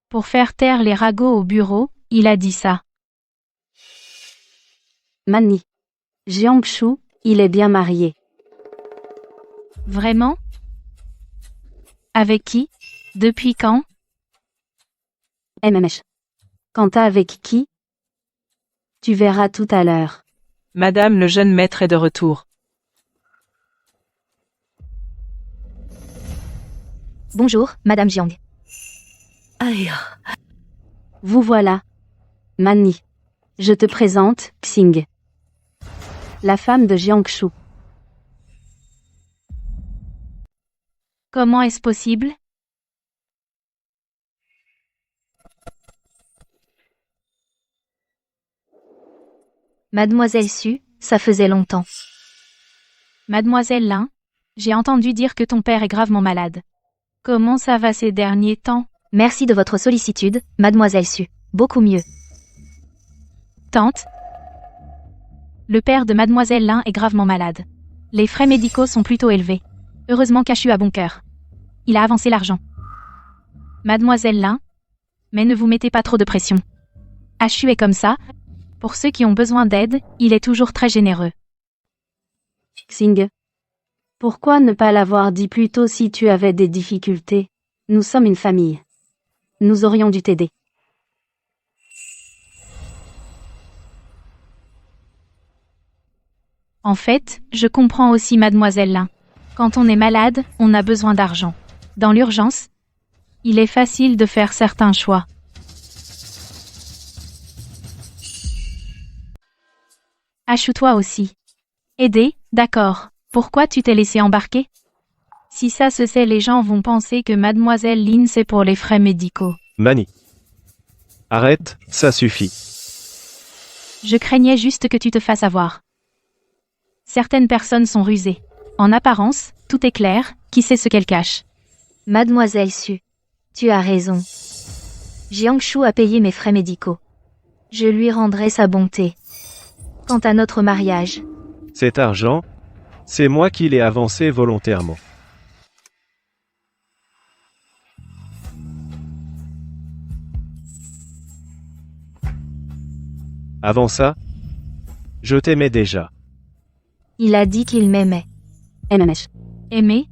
Pour faire taire les ragots au bureau, il a dit ça. Manny. Jiangshu, il est bien marié. Vraiment? Avec qui? Depuis quand? MMH. Quant à avec qui? Tu verras tout à l'heure. Madame le jeune maître est de retour. Bonjour, Madame Jiang. Aïe. Vous voilà. Manny. Je te présente, Xing. La femme de Jiangshu. Comment est-ce possible? Mademoiselle Su, ça faisait longtemps. Mademoiselle Lin, j'ai entendu dire que ton père est gravement malade. Comment ça va ces derniers temps? Merci de votre sollicitude, Mademoiselle Su. Beaucoup mieux. Tante? Le père de Mademoiselle Lin est gravement malade. Les frais médicaux sont plutôt élevés. Heureusement qu'Achu a bon cœur. Il a avancé l'argent. Mademoiselle Lin? Mais ne vous mettez pas trop de pression. Achu est comme ça. Pour ceux qui ont besoin d'aide, il est toujours très généreux. Xing. Pourquoi ne pas l'avoir dit plus tôt si tu avais des difficultés? Nous sommes une famille. Nous aurions dû t'aider. En fait, je comprends aussi Mademoiselle Lin. Quand on est malade, on a besoin d'argent. Dans l'urgence, il est facile de faire certains choix. Achoue-toi aussi. Aider, d'accord. Pourquoi tu t'es laissé embarquer? Si ça se sait, les gens vont penser que Mademoiselle Lin c'est pour les frais médicaux. Mani. Arrête, ça suffit. Je craignais juste que tu te fasses avoir. Certaines personnes sont rusées. En apparence, tout est clair, qui sait ce qu'elles cachent. Mademoiselle Su. Tu as raison. Jiangshu a payé mes frais médicaux. Je lui rendrai sa bonté. Quant à notre mariage, Cet argent, c'est moi qui l'ai avancé volontairement. Avant ça, je t'aimais déjà. il a dit qu'il m'aimait. Aimé?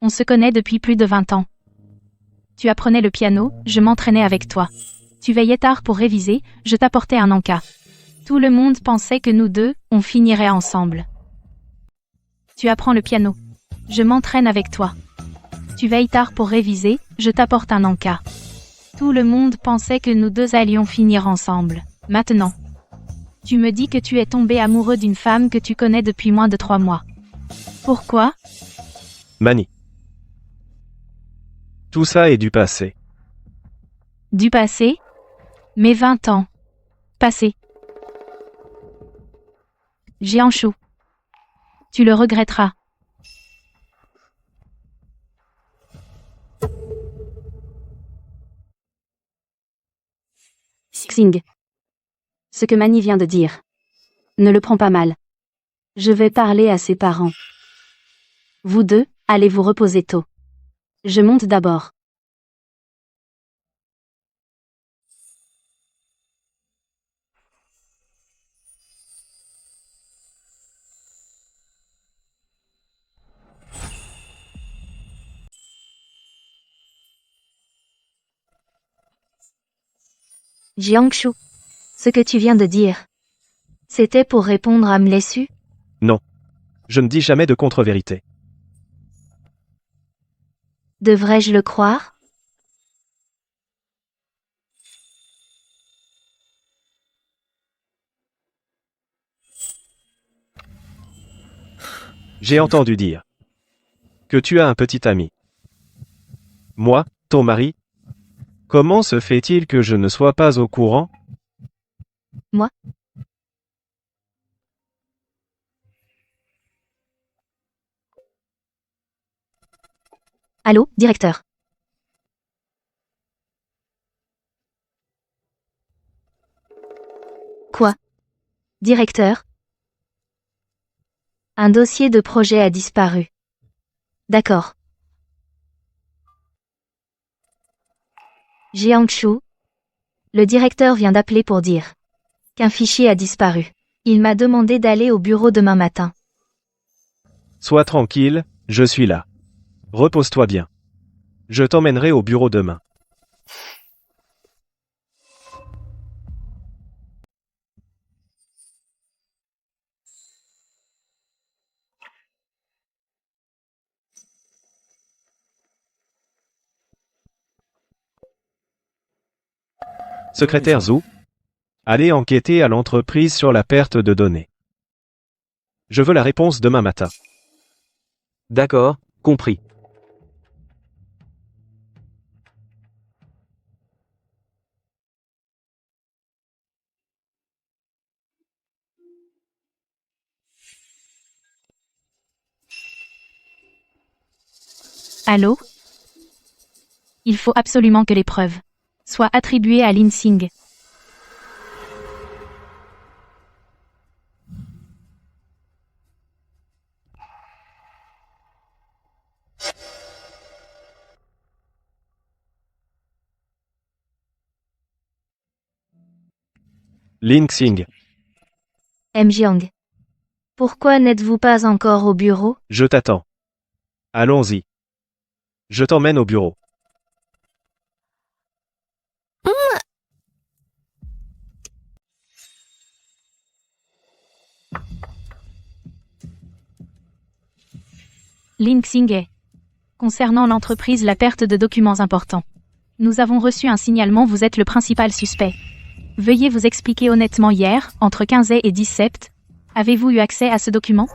On se connaît depuis plus de 20 ans. Tu apprenais le piano, je m'entraînais avec toi. Tu veillais tard pour réviser, je t'apportais un encas. Tout le monde pensait que nous deux, on finirait ensemble. Tu apprends le piano. Je m'entraîne avec toi. Tu veilles tard pour réviser, je t'apporte un encas. Tout le monde pensait que nous deux allions finir ensemble. Maintenant, tu me dis que tu es tombé amoureux d'une femme que tu connais depuis moins de 3 mois. Pourquoi? Mani. Tout ça est du passé. Du passé? Mes 20 ans. Passé. Jiangshu. Tu le regretteras. Xing. Ce que Mani vient de dire. Ne le prends pas mal. Je vais parler à ses parents. Vous deux, allez vous reposer tôt. Je monte d'abord. Jiangshu. Ce que tu viens de dire. C'était pour répondre à Mlesu? Non. Je ne dis jamais de contre-vérité. Devrais-je le croire? J'ai entendu dire que tu as un petit ami. Moi, ton mari? Comment se fait-il que je ne sois pas au courant? Moi? Allô, directeur. Quoi? Directeur? Un dossier de projet a disparu. D'accord. Jiangshu. Le directeur vient d'appeler pour dire qu'un fichier a disparu. Il m'a demandé d'aller au bureau demain matin. Sois tranquille, je suis là. Repose-toi bien. Je t'emmènerai au bureau demain. Secrétaire Zhou, allez enquêter à l'entreprise sur la perte de données. Je veux la réponse demain matin. D'accord, compris. Allô? Il faut absolument que les preuves soient attribuées à Lin Xing. Lin Xing, Jiang. Pourquoi n'êtes-vous pas encore au bureau? je t'attends. Allons-y. Je t'emmène au bureau. Lin Xing est. Concernant l'entreprise, la perte de documents importants. Nous avons reçu un signalement, vous êtes le principal suspect. Veuillez vous expliquer honnêtement hier, entre 15 et 10 sept. Avez-vous eu accès à ce document?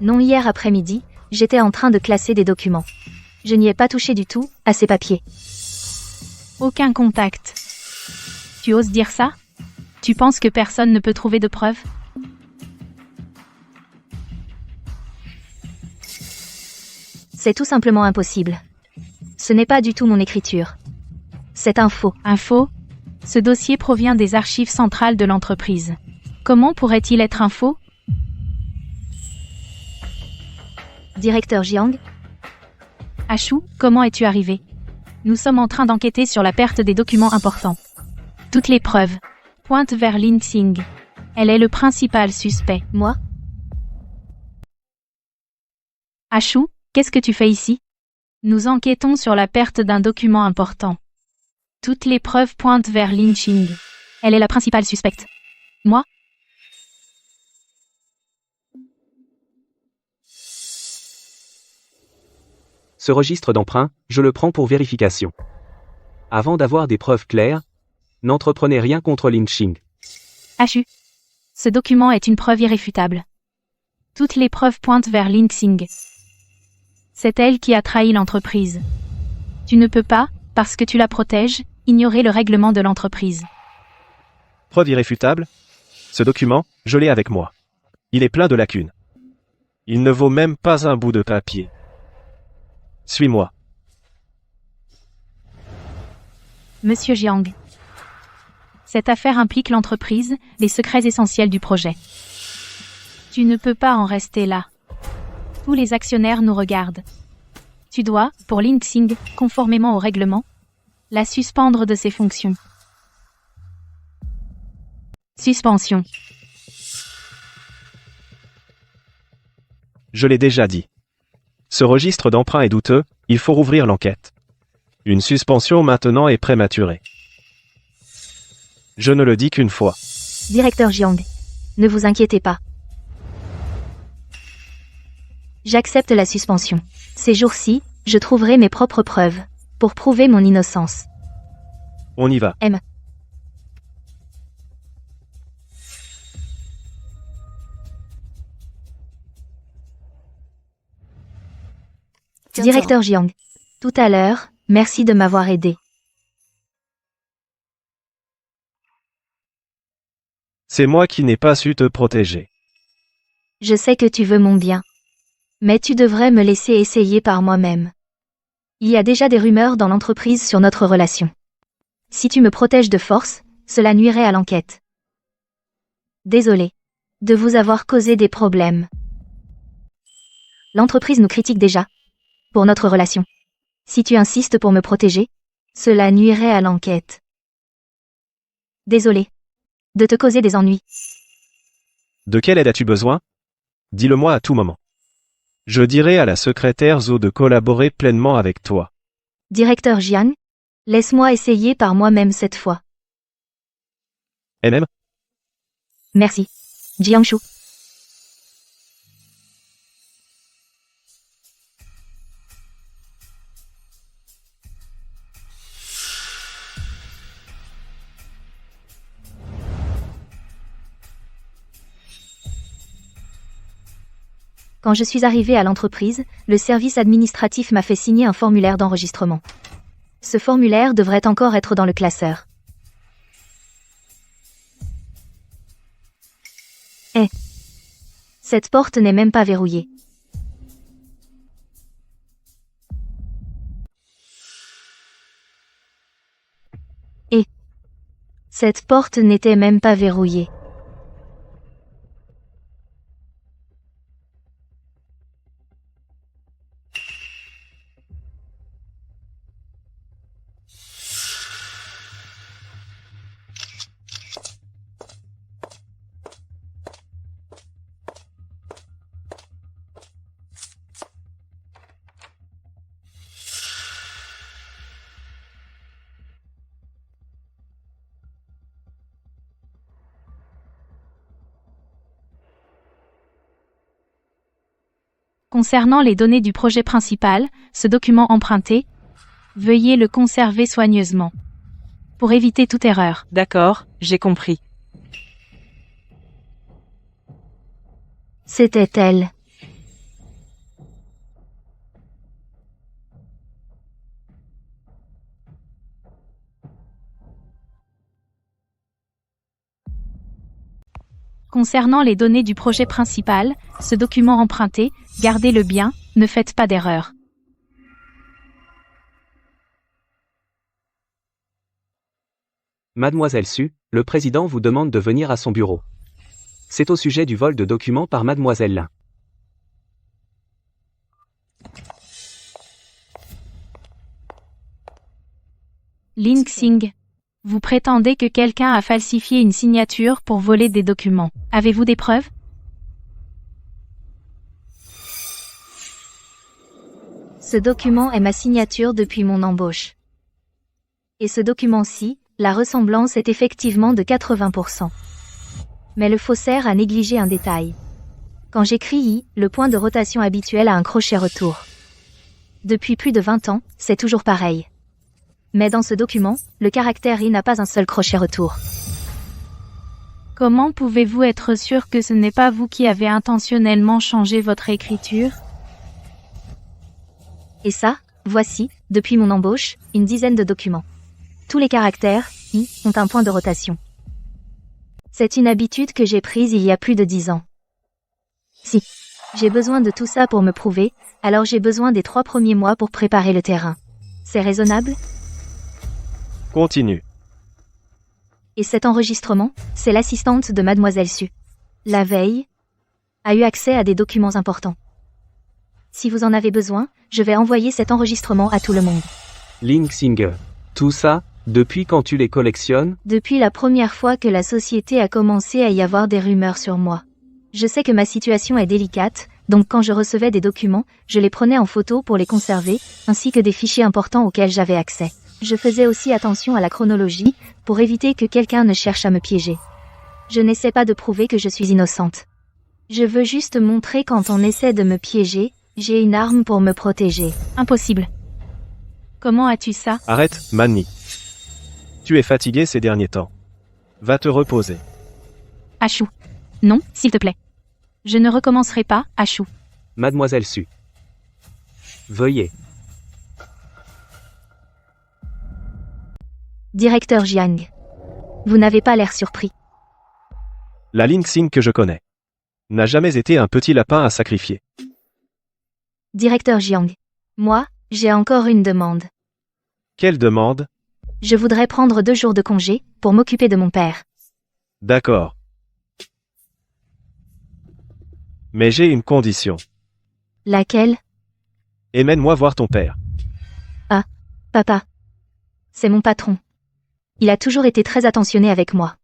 Non, hier après-midi, j'étais en train de classer des documents. Je n'y ai pas touché du tout, à ces papiers. Aucun contact. Tu oses dire ça? Tu penses que personne ne peut trouver de preuves? C'est tout simplement impossible. Ce n'est pas du tout mon écriture. C'est un faux. Un faux? Ce dossier provient des archives centrales de l'entreprise. Comment pourrait-il être un faux? Directeur Jiang, Ashu, comment es-tu arrivé? Nous sommes en train d'enquêter sur la perte des documents importants. Toutes les preuves pointent vers Lin Xing. Elle est le principal suspect. moi, Ashu, qu'est-ce que tu fais ici? Nous enquêtons sur la perte d'un document important. Toutes les preuves pointent vers Lin Xing. Elle est la principale suspecte. Moi? Ce registre d'emprunt, je le prends pour vérification. Avant d'avoir des preuves claires, n'entreprenez rien contre Lin Xing. Ashu. Ce document est une preuve irréfutable. Toutes les preuves pointent vers Lin Xing. C'est elle qui a trahi l'entreprise. Tu ne peux pas, parce que tu la protèges, ignorer le règlement de l'entreprise. Preuve irréfutable? Ce document, je l'ai avec moi. Il est plein de lacunes. Il ne vaut même pas un bout de papier. Suis-moi. Monsieur Jiang. Cette affaire implique l'entreprise, les secrets essentiels du projet. Tu ne peux pas en rester là. Tous les actionnaires nous regardent. Tu dois, pour Lin Xing, conformément au règlement, la suspendre de ses fonctions. Suspension. Je l'ai déjà dit. Ce registre d'emprunt est douteux, il faut rouvrir l'enquête. Une suspension maintenant est prématurée. Je ne le dis qu'une fois. directeur Jiang, ne vous inquiétez pas. J'accepte la suspension. Ces jours-ci, je trouverai mes propres preuves pour prouver mon innocence. On y va. Directeur Jiang, tout à l'heure, merci de m'avoir aidé. C'est moi qui n'ai pas su te protéger. Je sais que tu veux mon bien. Mais tu devrais me laisser essayer par moi-même. Il y a déjà des rumeurs dans l'entreprise sur notre relation. Si tu me protèges de force, cela nuirait à l'enquête. Désolé de vous avoir causé des problèmes. L'entreprise nous critique déjà pour notre relation. Si tu insistes pour me protéger, cela nuirait à l'enquête. Désolé de te causer des ennuis. De quelle aide as-tu besoin? Dis-le-moi à tout moment. Je dirai à la secrétaire Zhou de collaborer pleinement avec toi. Directeur Jiang, laisse-moi essayer par moi-même cette fois. MM? Merci. Jiangshu. Quand je suis arrivé à l'entreprise, le service administratif m'a fait signer un formulaire d'enregistrement. Ce formulaire devrait encore être dans le classeur. Cette porte n'est même pas verrouillée. Cette porte n'était même pas verrouillée. Concernant les données du projet principal, ce document emprunté, veuillez le conserver soigneusement. Pour éviter toute erreur. D'accord, j'ai compris. C'était elle. Concernant les données du projet principal, ce document emprunté, gardez-le bien, ne faites pas d'erreur. Mademoiselle Su, le président vous demande de venir à son bureau. C'est au sujet du vol de documents par Mademoiselle Lin. Lin Xing. Vous prétendez que quelqu'un a falsifié une signature pour voler des documents. Avez-vous des preuves? Ce document est ma signature depuis mon embauche. Et ce document-ci, la ressemblance est effectivement de 80%. Mais le faussaire a négligé un détail. Quand j'écris I, le point de rotation habituel a un crochet retour. Depuis plus de 20 ans, c'est toujours pareil. Mais dans ce document, le caractère I n'a pas un seul crochet retour. Comment pouvez-vous être sûr que ce n'est pas vous qui avez intentionnellement changé votre écriture? Et ça, voici, depuis mon embauche, une dizaine de documents. Tous les caractères, I, ont un point de rotation. C'est une habitude que j'ai prise il y a plus de 10 ans. Si j'ai besoin de tout ça pour me prouver, alors j'ai besoin des 3 premiers mois pour préparer le terrain. C'est raisonnable? Continue. Et cet enregistrement, c'est l'assistante de Mademoiselle Su. La veille, a eu accès à des documents importants. Si vous en avez besoin, je vais envoyer cet enregistrement à tout le monde. Lin Xing. Tout ça, depuis quand tu les collectionnes? Depuis la première fois que la société a commencé à y avoir des rumeurs sur moi. Je sais que ma situation est délicate, donc quand je recevais des documents, je les prenais en photo pour les conserver, ainsi que des fichiers importants auxquels j'avais accès. Je faisais aussi attention à la chronologie, pour éviter que quelqu'un ne cherche à me piéger. Je n'essaie pas de prouver que je suis innocente. Je veux juste montrer quand on essaie de me piéger, j'ai une arme pour me protéger. Impossible. Comment as-tu ça? Arrête, Manny. Tu es fatigué ces derniers temps. Va te reposer. Achou. Non, s'il te plaît. Je ne recommencerai pas, Achou. Mademoiselle Su. Veuillez. Directeur Jiang. Vous n'avez pas l'air surpris. La Lin Xing que je connais n'a jamais été un petit lapin à sacrifier. Directeur Jiang. Moi, j'ai encore une demande. Quelle demande? Je voudrais prendre 2 jours de congé, pour m'occuper de mon père. D'accord. Mais j'ai une condition. Laquelle? Emmène-moi voir ton père. Ah, papa. C'est mon patron. Il a toujours été très attentionné avec moi.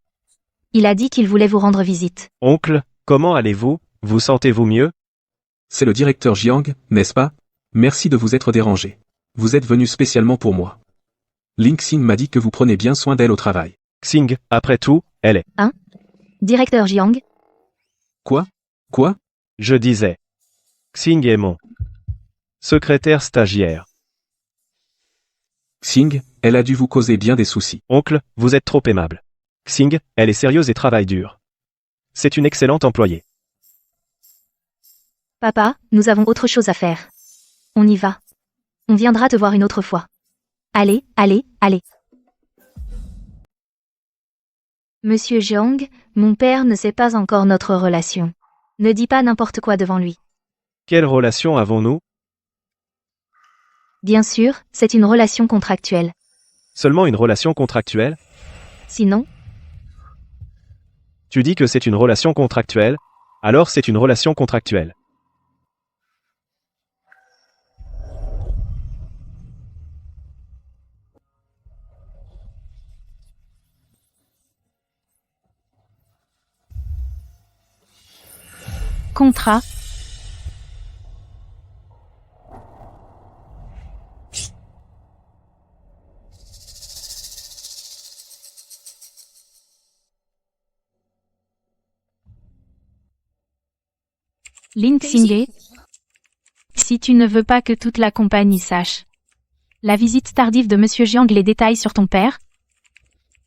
Il a dit qu'il voulait vous rendre visite. Oncle, comment allez-vous? Vous sentez-vous mieux? C'est le directeur Jiang, n'est-ce pas? Merci de vous être dérangé. Vous êtes venu spécialement pour moi. Lin Xing m'a dit que vous prenez bien soin d'elle au travail. Xing, après tout, elle est. Directeur Jiang? Quoi? Quoi? Je disais. Xing est mon secrétaire stagiaire. Xing, elle a dû vous causer bien des soucis. Oncle, vous êtes trop aimable. Xing, elle est sérieuse et travaille dur. C'est une excellente employée. Papa, nous avons autre chose à faire. On y va. On viendra te voir une autre fois. Allez, allez, allez. Monsieur Jiang, mon père ne sait pas encore notre relation. Ne dis pas n'importe quoi devant lui. Quelle relation avons-nous? Bien sûr, c'est une relation contractuelle. Seulement une relation contractuelle? Sinon, Tu dis que c'est une relation contractuelle? Alors c'est une relation contractuelle. Contrat. Lin Xinghe. Si tu ne veux pas que toute la compagnie sache. La visite tardive de Monsieur Jiang, les détails sur ton père.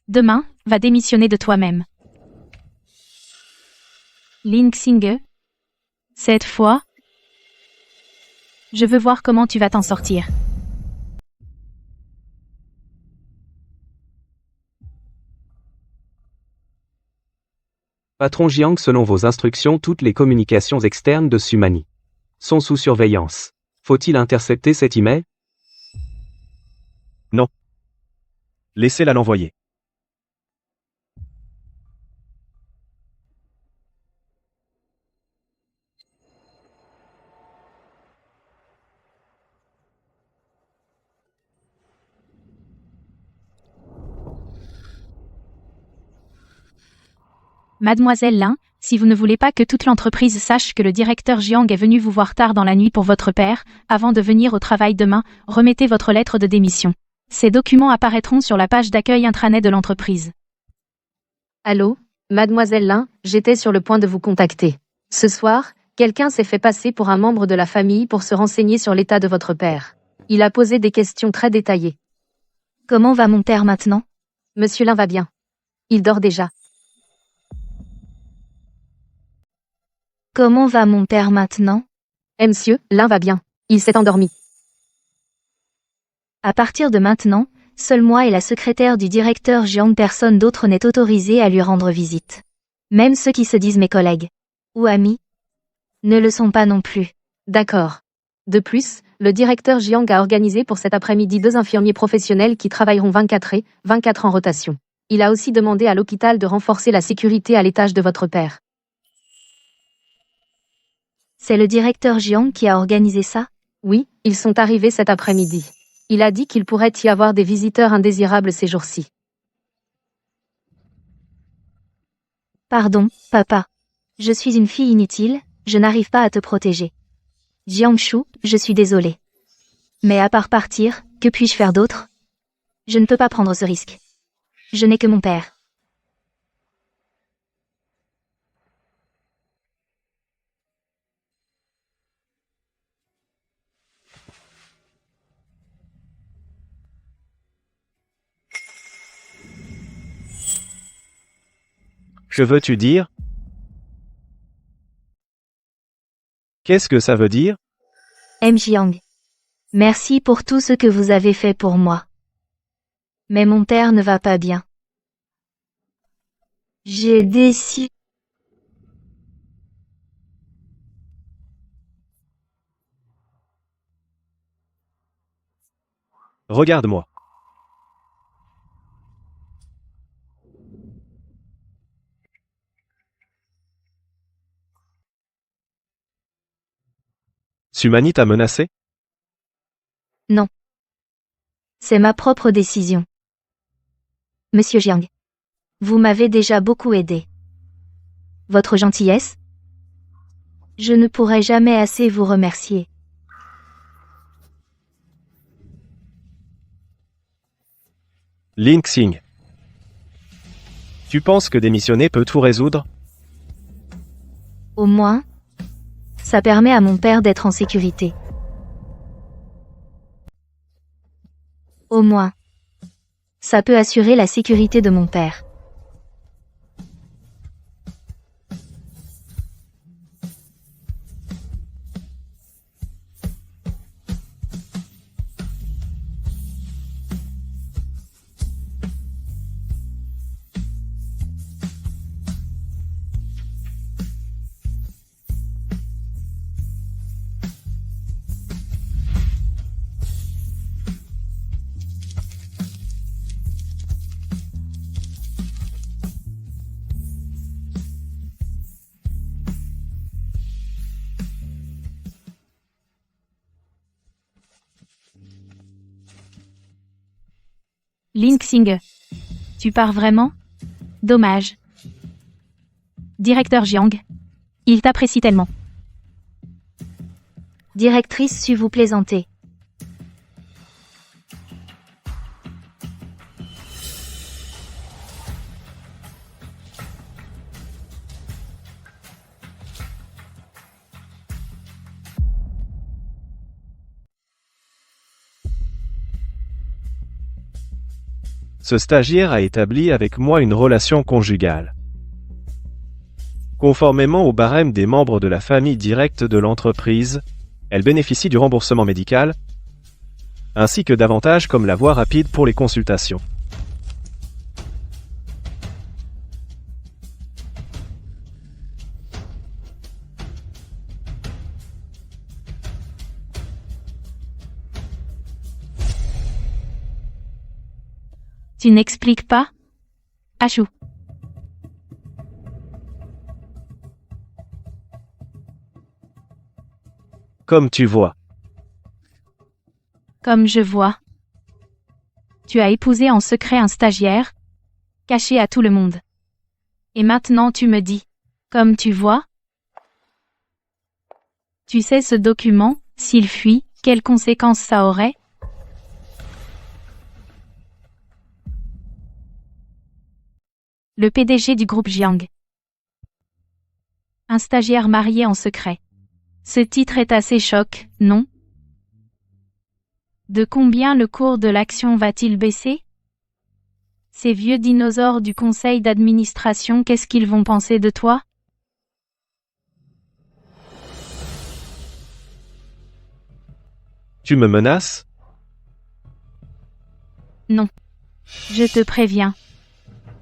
Demain, va démissionner de toi-même. Lin Xinghe. Cette fois, je veux voir comment tu vas t'en sortir. Patron Jiang, selon vos instructions, toutes les communications externes de Sumani sont sous surveillance. Faut-il intercepter cet email? Non. Laissez-la l'envoyer. Mademoiselle Lin, si vous ne voulez pas que toute l'entreprise sache que le directeur Jiang est venu vous voir tard dans la nuit pour votre père, avant de venir au travail demain, remettez votre lettre de démission. Ces documents apparaîtront sur la page d'accueil intranet de l'entreprise. Allô, Mademoiselle Lin, j'étais sur le point de vous contacter. Ce soir, quelqu'un s'est fait passer pour un membre de la famille pour se renseigner sur l'état de votre père. Il a posé des questions très détaillées. Comment va mon père maintenant? Monsieur Lin va bien. Il dort déjà. Comment va mon père maintenant? Monsieur Lin va bien. Il s'est endormi. À partir de maintenant, seul moi et la secrétaire du directeur Jiang, personne d'autre n'est autorisé à lui rendre visite. Même ceux qui se disent mes collègues ou amis ne le sont pas non plus. D'accord. De plus, le directeur Jiang a organisé pour cet après-midi 2 infirmiers professionnels qui travailleront 24 en rotation. Il a aussi demandé à l'hôpital de renforcer la sécurité à l'étage de votre père. C'est le directeur Jiang qui a organisé ça? Oui, ils sont arrivés cet après-midi. Il a dit qu'il pourrait y avoir des visiteurs indésirables ces jours-ci. Pardon, papa. Je suis une fille inutile, je n'arrive pas à te protéger. Jiangshu, je suis désolée. Mais à part partir, que puis-je faire d'autre? Je ne peux pas prendre ce risque. Je n'ai que mon père. Que veux-tu dire? Qu'est-ce que ça veut dire? M. Jiang. Merci pour tout ce que vous avez fait pour moi. Mais mon père ne va pas bien. J'ai décidé. Regarde-moi. Sumani t'a menacé? Non. C'est ma propre décision. Monsieur Jiang. Vous m'avez déjà beaucoup aidé. Votre gentillesse? Je ne pourrai jamais assez vous remercier. Lin Xing. Tu penses que démissionner peut tout résoudre? Au moins, ça permet à mon père d'être en sécurité. Au moins, ça peut assurer la sécurité de mon père. Lin Xing. Tu pars vraiment? Dommage. Directeur Jiang. Il t'apprécie tellement. Directrice, su vous plaisanter. Ce stagiaire a établi avec moi une relation conjugale. Conformément au barème des membres de la famille directe de l'entreprise, elle bénéficie du remboursement médical, ainsi que d'avantages comme la voie rapide pour les consultations. Tu n'expliques pas? Ashu. Comme tu vois. Comme je vois. Tu as épousé en secret un stagiaire, caché à tout le monde. Et maintenant tu me dis, comme tu vois? Tu sais ce document, s'il fuit, quelles conséquences ça aurait? Le PDG du groupe Jiang. Un stagiaire marié en secret. Ce titre est assez choc, non? De combien le cours de l'action va-t-il baisser? Ces vieux dinosaures du conseil d'administration, qu'est-ce qu'ils vont penser de toi? Tu me menaces? Non. Je te préviens.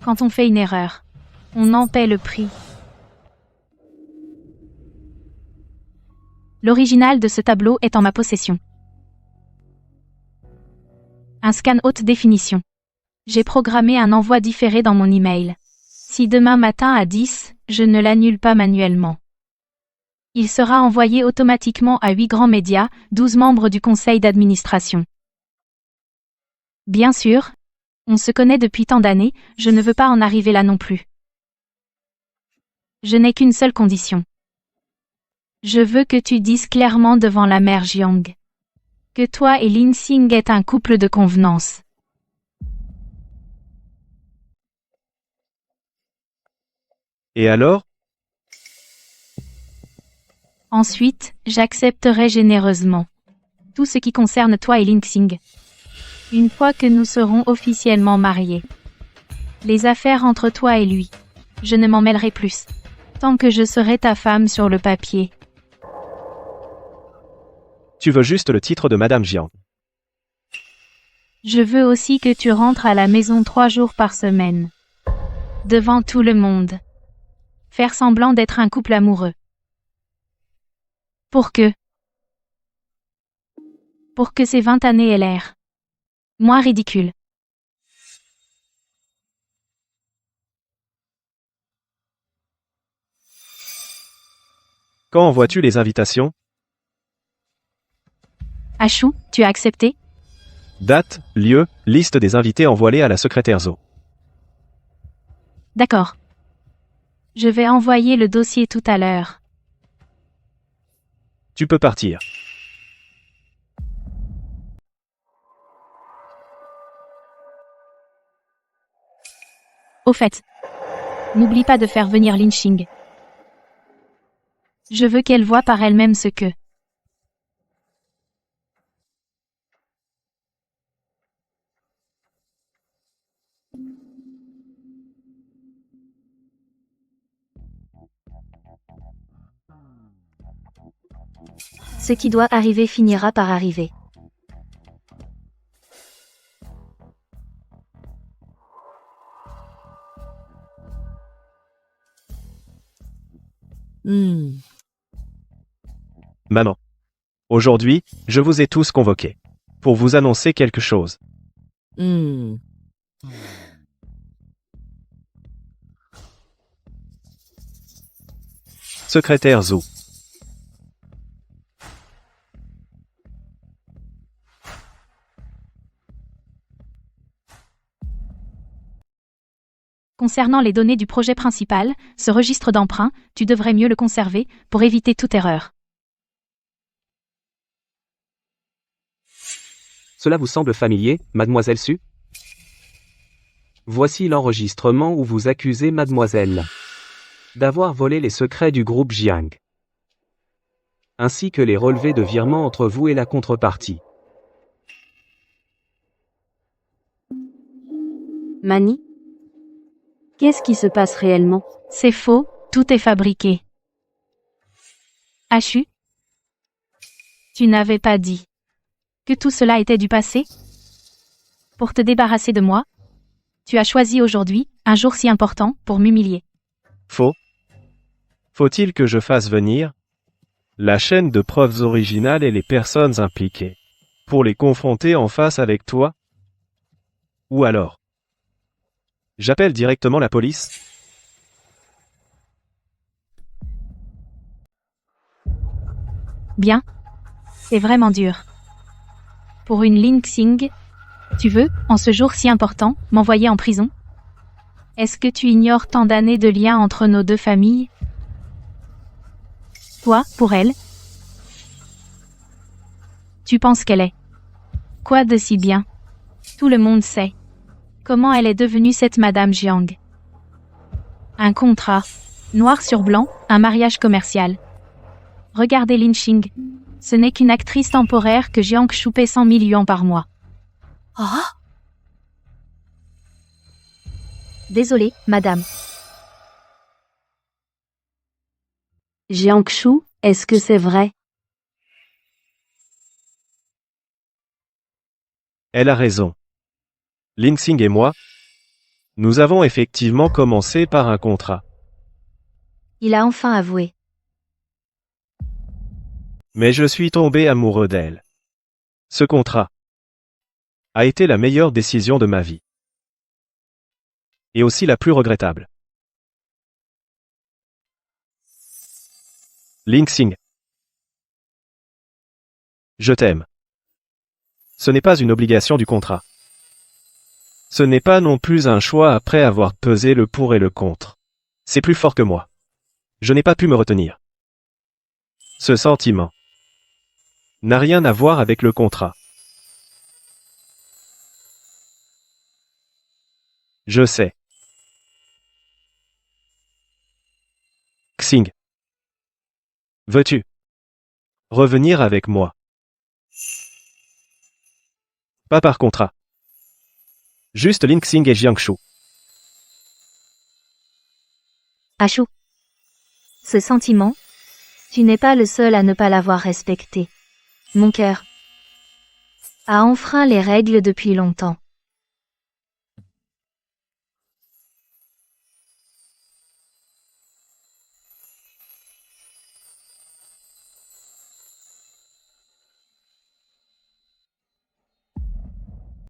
Quand on fait une erreur, on en paie le prix. L'original de ce tableau est en ma possession. Un scan haute définition. J'ai programmé un envoi différé dans mon email. Si demain matin à 10, je ne l'annule pas manuellement. Il sera envoyé automatiquement à 8 grands médias, 12 membres du conseil d'administration. Bien sûr, on se connaît depuis tant d'années, je ne veux pas en arriver là non plus. Je n'ai qu'une seule condition. Je veux que tu dises clairement devant la mère Jiang que toi et Lin Xing êtes un couple de convenance. Et alors? Ensuite, j'accepterai généreusement tout ce qui concerne toi et Lin Xing. Une fois que nous serons officiellement mariés. Les affaires entre toi et lui, je ne m'en mêlerai plus. Tant que je serai ta femme sur le papier. Tu veux juste le titre de Madame Jiang. Je veux aussi que tu rentres à la maison 3 jours par semaine. Devant tout le monde. Faire semblant d'être un couple amoureux. Pour que ces 20 années aient l'air moins ridicule. Quand envoies-tu les invitations? Ashu, tu as accepté? Date, lieu, liste des invités envoyés à la secrétaire Zo. D'accord. Je vais envoyer le dossier tout à l'heure. Tu peux partir. Au fait, n'oublie pas de faire venir Lin Xing. Je veux qu'elle voie par elle-même ce que... Ce qui doit arriver finira par arriver. Maman. Aujourd'hui, je vous ai tous convoqués. Pour vous annoncer quelque chose. Secrétaire Zo. Concernant les données du projet principal, ce registre d'emprunt, tu devrais mieux le conserver, pour éviter toute erreur. Cela vous semble familier, mademoiselle Su? Voici l'enregistrement où vous accusez mademoiselle d'avoir volé les secrets du groupe Jiang, ainsi que les relevés de virement entre vous et la contrepartie. Mani? Qu'est-ce qui se passe réellement? C'est faux, tout est fabriqué. Ashu? Tu n'avais pas dit que tout cela était du passé? Pour te débarrasser de moi, tu as choisi aujourd'hui, un jour si important, pour m'humilier. Faux? Faut-il que je fasse venir la chaîne de preuves originales et les personnes impliquées pour les confronter en face avec toi? Ou alors, J'appelle directement la police. Bien. C'est vraiment dur. Pour une Lin Xing, tu veux, en ce jour si important, m'envoyer en prison? Est-ce que tu ignores tant d'années de lien entre nos deux familles? Toi, pour elle? Tu penses qu'elle est quoi de si bien? Tout le monde sait. Comment elle est devenue cette Madame Jiang? Un contrat. Noir sur blanc, un mariage commercial. Regardez Lin Xing. Ce n'est qu'une actrice temporaire que Jiang Shu paie 100 000 yuans par mois. Ah, Désolée, madame. Jiang Shu, est-ce que c'est vrai? Elle a raison. Lin Xing et moi, nous avons effectivement commencé par un contrat. Il a enfin avoué. Mais je suis tombé amoureux d'elle. Ce contrat a été la meilleure décision de ma vie. Et aussi la plus regrettable. Lin Xing. Je t'aime. Ce n'est pas une obligation du contrat. Ce n'est pas non plus un choix après avoir pesé le pour et le contre. C'est plus fort que moi. Je n'ai pas pu me retenir. Ce sentiment n'a rien à voir avec le contrat. Je sais. Xing. Veux-tu revenir avec moi? Pas par contrat. Juste Lin Xing et Jiang Shu. Ashu. Ce sentiment, tu n'es pas le seul à ne pas l'avoir respecté. Mon cœur a enfreint les règles depuis longtemps.